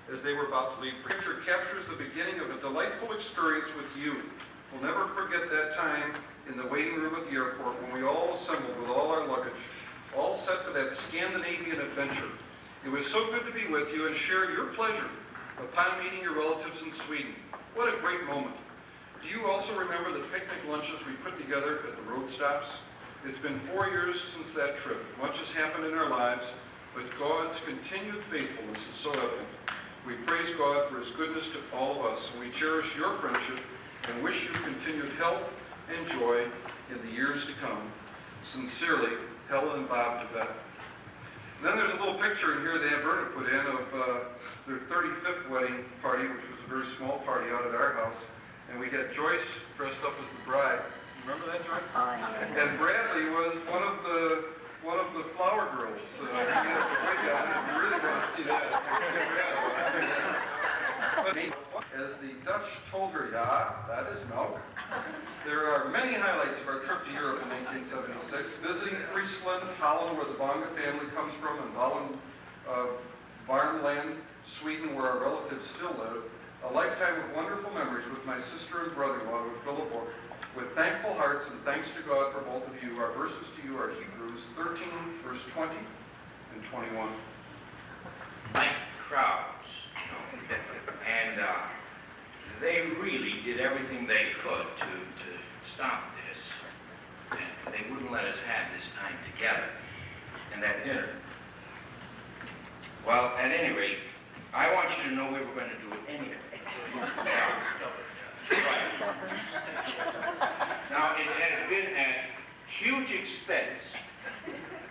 as they were about to leave. The picture captures the beginning of a delightful experience with you. We'll never forget that time in the waiting room at the airport when we all assembled with all our luggage, all set for that Scandinavian adventure. It was so good to be with you and share your pleasure upon meeting your relatives in Sweden. What a great moment. Do you also remember the picnic lunches we put together at the road stops? It's been 4 years since that trip. Much has happened in our lives, but God's continued faithfulness is so evident. We praise God for his goodness to all of us, and we cherish your friendship and wish you continued health and joy in the years to come. Sincerely, Helen and Bob DeVette. And then there's a little picture in here that Aunt Berta put in of their 35th wedding party, which was a very small party out at our house. And we had Joyce dressed up as the bride. Remember that, Joyce? Oh, yeah. And Bradley was one of the flower girls. He had the wig on. If you really want to see that, but as the Dutch told her, ja, that is milk. There are many Holland, where the Bonga family comes from, and Holland, Varmland, Sweden, where our relatives still live. A lifetime of wonderful memories with my sister and brother-in-law who fill a book. With thankful hearts and thanks to God for both of you, our verses to you are Hebrews 13, verse 20 and 21. Like crowds, you know, and they really did everything they could to stop this. And they wouldn't let us have this time together and that dinner. Well, at any rate, I want you to know we were going to do it anyway. Right. Now, it has been at huge expense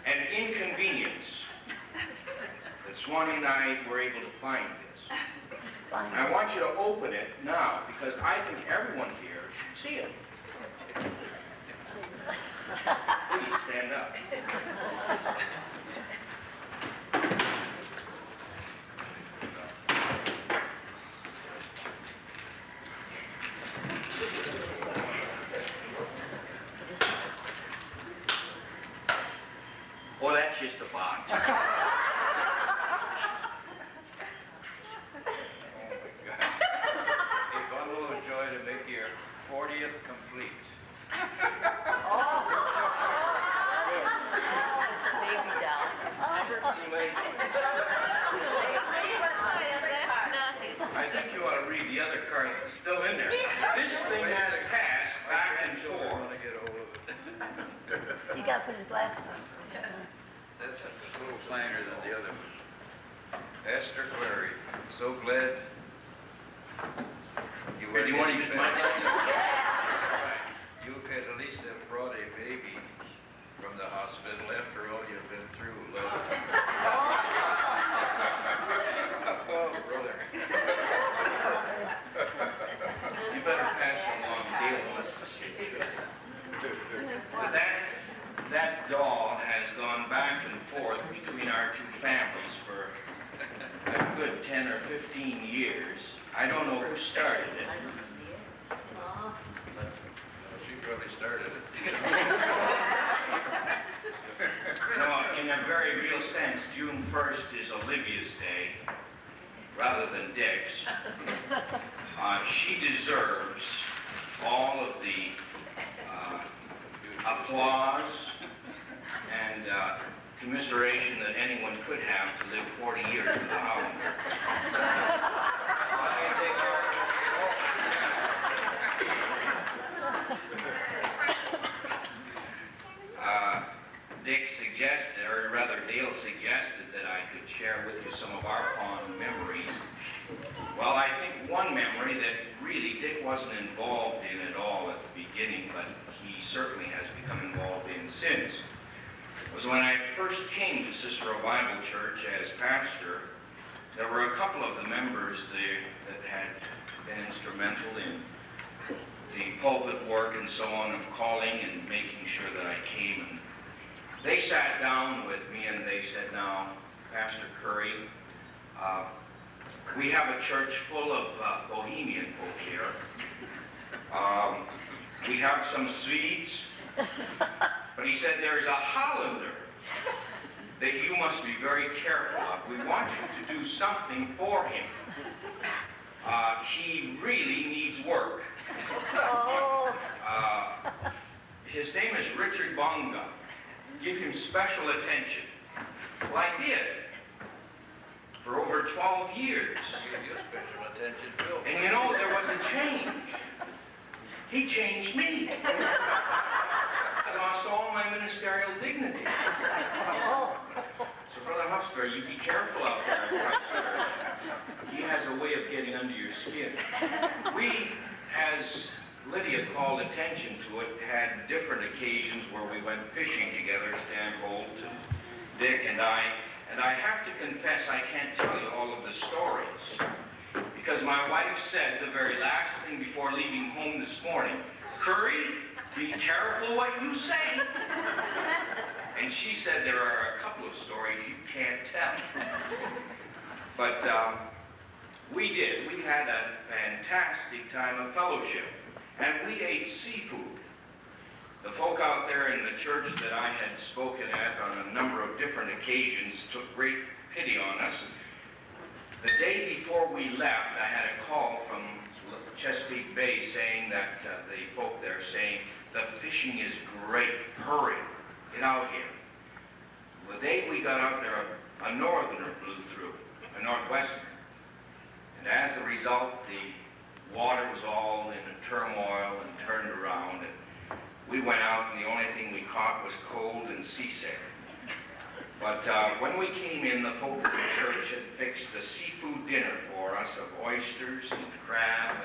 and inconvenience that Swanee and I were able to find this. And I want you to open it now because I think everyone here should see it. Please stand up. Oh, that's just a box. Oh, my God. A bundle of joy to make your 40th complete. Baby doll. Too late. I think you ought to read the other card that's still in there. This thing has passed back and forth. I want to get hold of it. You got to put his glasses on. That's a little plainer than the other one. Esther Clary, so glad you were. Do you want to use my glasses? You could at least have brought a baby from the hospital after all you've been through, love. Oh, brother. You better pass along Dale wants to see you. But that doll has gone back and forth between our two families for a good 10 or 15 years. I don't know who started it. She probably started it. No, in a very real sense, June 1st is Olivia's day, rather than Dick's. She deserves all of the applause and commiseration that anyone could have to live 40 years in the Holland. Dick suggested, or rather Dale suggested, that I could share with you some of our fond memories. Well, I think one memory that really Dick wasn't involved in at all at the beginning, but he certainly has become involved in since, was when I first came to Cicero Bible Church as pastor. There were a couple of the members there that had been instrumental in the pulpit work and so on, of calling and making sure that I came. And they sat down with me and they said, "Now, Pastor Curry, we have a church full of bohemian folk here. We have some Swedes, but," he said, "there is a Hollander that you must be very careful of. We want you to do something for him. He really needs work. His name is Richard Bonga. Give him special attention." Well, I did. For over 12 years. Give you special attention, Bill. And you know, there was a change. He changed me. I lost all my ministerial dignity. So, Brother Huxter, you be careful out there. He has a way of getting under your skin. We, as Lydia called attention to it, had different occasions where we went fishing together, Stan Holt, Dick and I. And I have to confess, I can't tell you all of the stories. Because my wife said the very last thing before leaving home this morning, "Curry, be careful what you say." And she said there are a couple of stories you can't tell. But we did. We had a fantastic time of fellowship. And we ate seafood. The folk out there in the church that I had spoken at on a number of different occasions took great pity on us. The day before we left, I had a call from Chesapeake Bay saying that the folk there saying, the fishing is great, hurry, get out here. The day we got out there, a northerner blew through, a northwesterner. And as a result, the water was all in a turmoil and turned around. And we went out, and the only thing we caught was cold and seasick. But when we came in, the folk of the church had fixed a seafood dinner for us of oysters and crab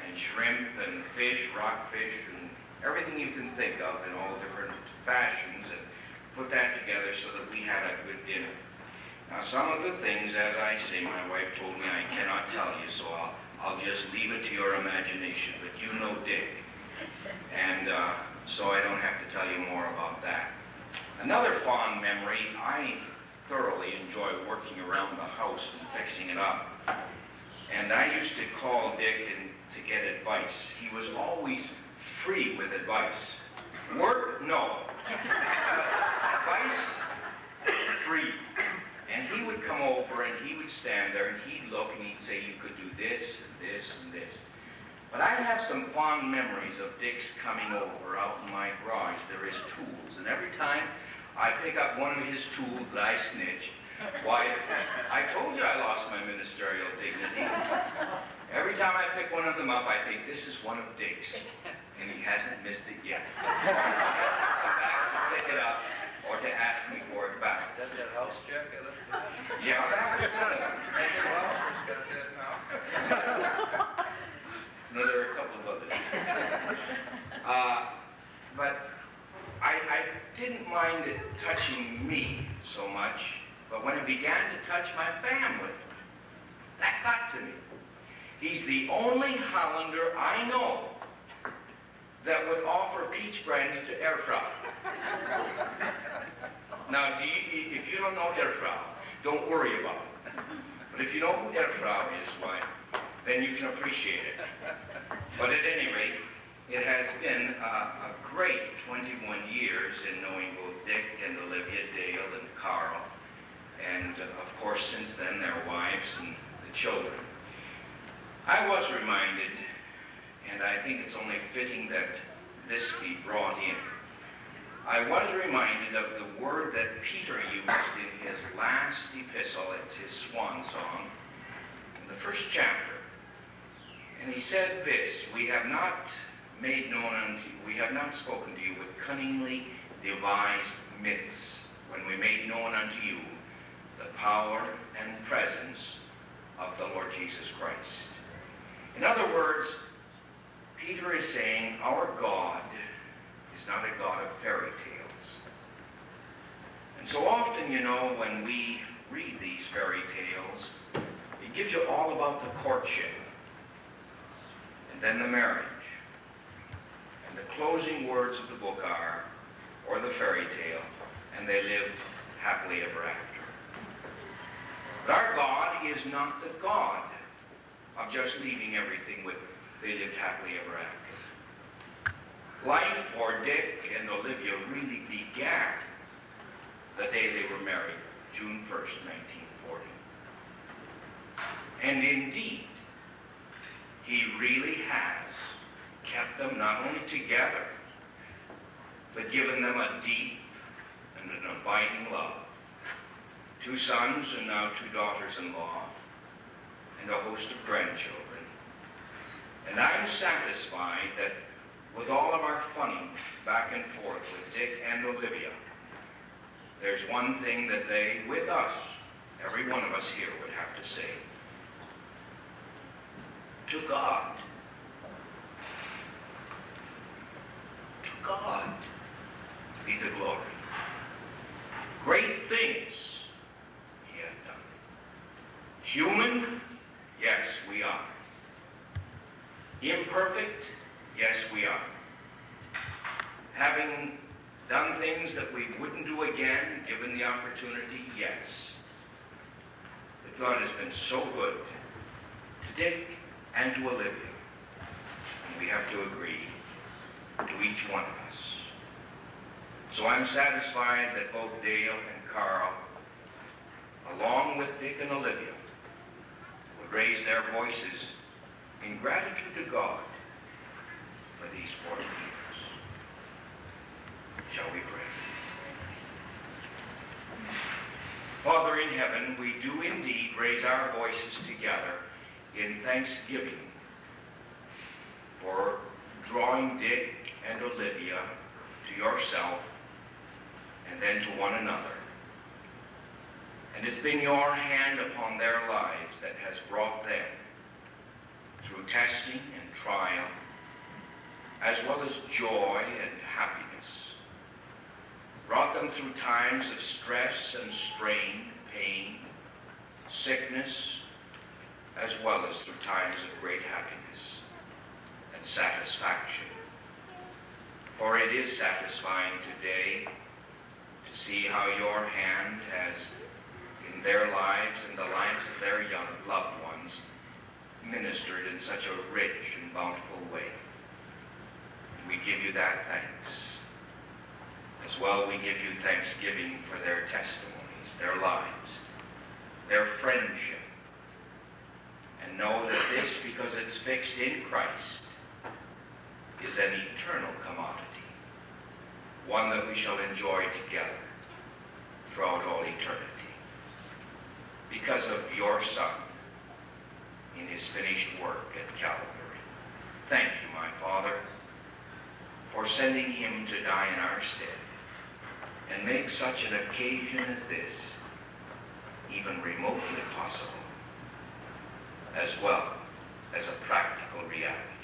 and shrimp and fish, rockfish, and everything you can think of in all different fashions, and put that together so that we had a good dinner. Now, some of the things, as I say, my wife told me I cannot tell you, so I'll just leave it to your imagination. But you know Dick, and so I don't have to tell you more about that. Another fond memory, I thoroughly enjoy working around the house and fixing it up. And I used to call Dick to get advice. He was always free with advice. Work? No. Advice? Free. And he would come over and he would stand there and he'd look and he'd say, you could do this and this and this. But I have some fond memories of Dick's coming over out in my garage. There is tools, and every time I pick up one of his tools that I snitch, why, I told you I lost my ministerial dignity. Every time I pick one of them up, I think, this is one of Dick's, and he hasn't missed it yet. Come back to pick it up, or to ask me for it back. That's that house check? Yeah, that was one of them. No, there are a couple of others. But I didn't mind it touching me so much, but when it began to touch my family, that got to me. He's the only Hollander I know that would offer peach brandy to Erfrau. Now, if you don't know Erfrau, don't worry about it. But if you know who Erfrau is, why, then you can appreciate it. But at any rate, it has been a great 21 years in knowing both Dick and Olivia, Dale and Carl, and of course since then their wives and the children. I was reminded, and I think it's only fitting that this be brought in, I was reminded of the word that Peter used in his last epistle, it's his swan song, in the first chapter. And he said this, we have not spoken to you with cunningly devised myths, when we made known unto you the power and presence of the Lord Jesus Christ. In other words, Peter is saying our God is not a God of fairy tales. And so often, you know, when we read these fairy tales, it gives you all about the courtship, and then the marriage. And the closing words of the book are, or the fairy tale, and they lived happily ever after. But our God is not the God of just leaving everything with they lived happily ever after. Life for Dick and Olivia really began the day they were married, June 1st, 1940. And indeed, he really has kept them not only together, but given them a deep and an abiding love. 2 sons and now 2 daughters-in-law, and a host of grandchildren. And I'm satisfied that with all of our funning back and forth with Dick and Olivia, there's one thing that they, with us, every one of us here would have to say. To God. To God be the glory. Great things he hath done. Human? Yes, we are. Imperfect? Yes, we are. Having done things that we wouldn't do again, given the opportunity? Yes. But God has been so good to Dick and to Olivia. And we have to agree, to each one of us. So I'm satisfied that both Dale and Carl, along with Dick and Olivia, would raise their voices in gratitude to God for these 40 years. Shall we pray? Father in heaven, we do indeed raise our voices together in thanksgiving for drawing Dick and Olivia to yourself and then to one another. And it's been your hand upon their lives that has brought them through testing and trial, as well as joy and happiness. Brought them through times of stress and strain, pain, sickness, as well as through times of great happiness and satisfaction. For it is satisfying today to see how your hand has, in their lives and the lives of their young loved ones, ministered in such a rich and bountiful way. And we give you that thanks. As well, we give you thanksgiving for their testimonies, their lives, their friendship. And know that this, because it's fixed in Christ, is an eternal commodity, one that we shall enjoy together throughout all eternity. Because of your Son in his finished work at Calvary. Thank you, my Father, for sending him to die in our stead and make such an occasion as this even remotely possible, as well as a practical reality.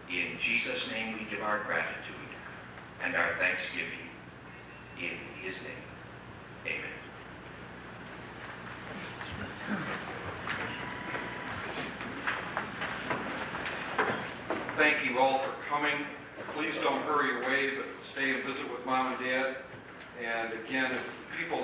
In Jesus' name we give our gratitude and our thanksgiving. In his name, amen. Thank you all for coming. Please don't hurry away, but stay and visit with Mom and Dad. And again, if people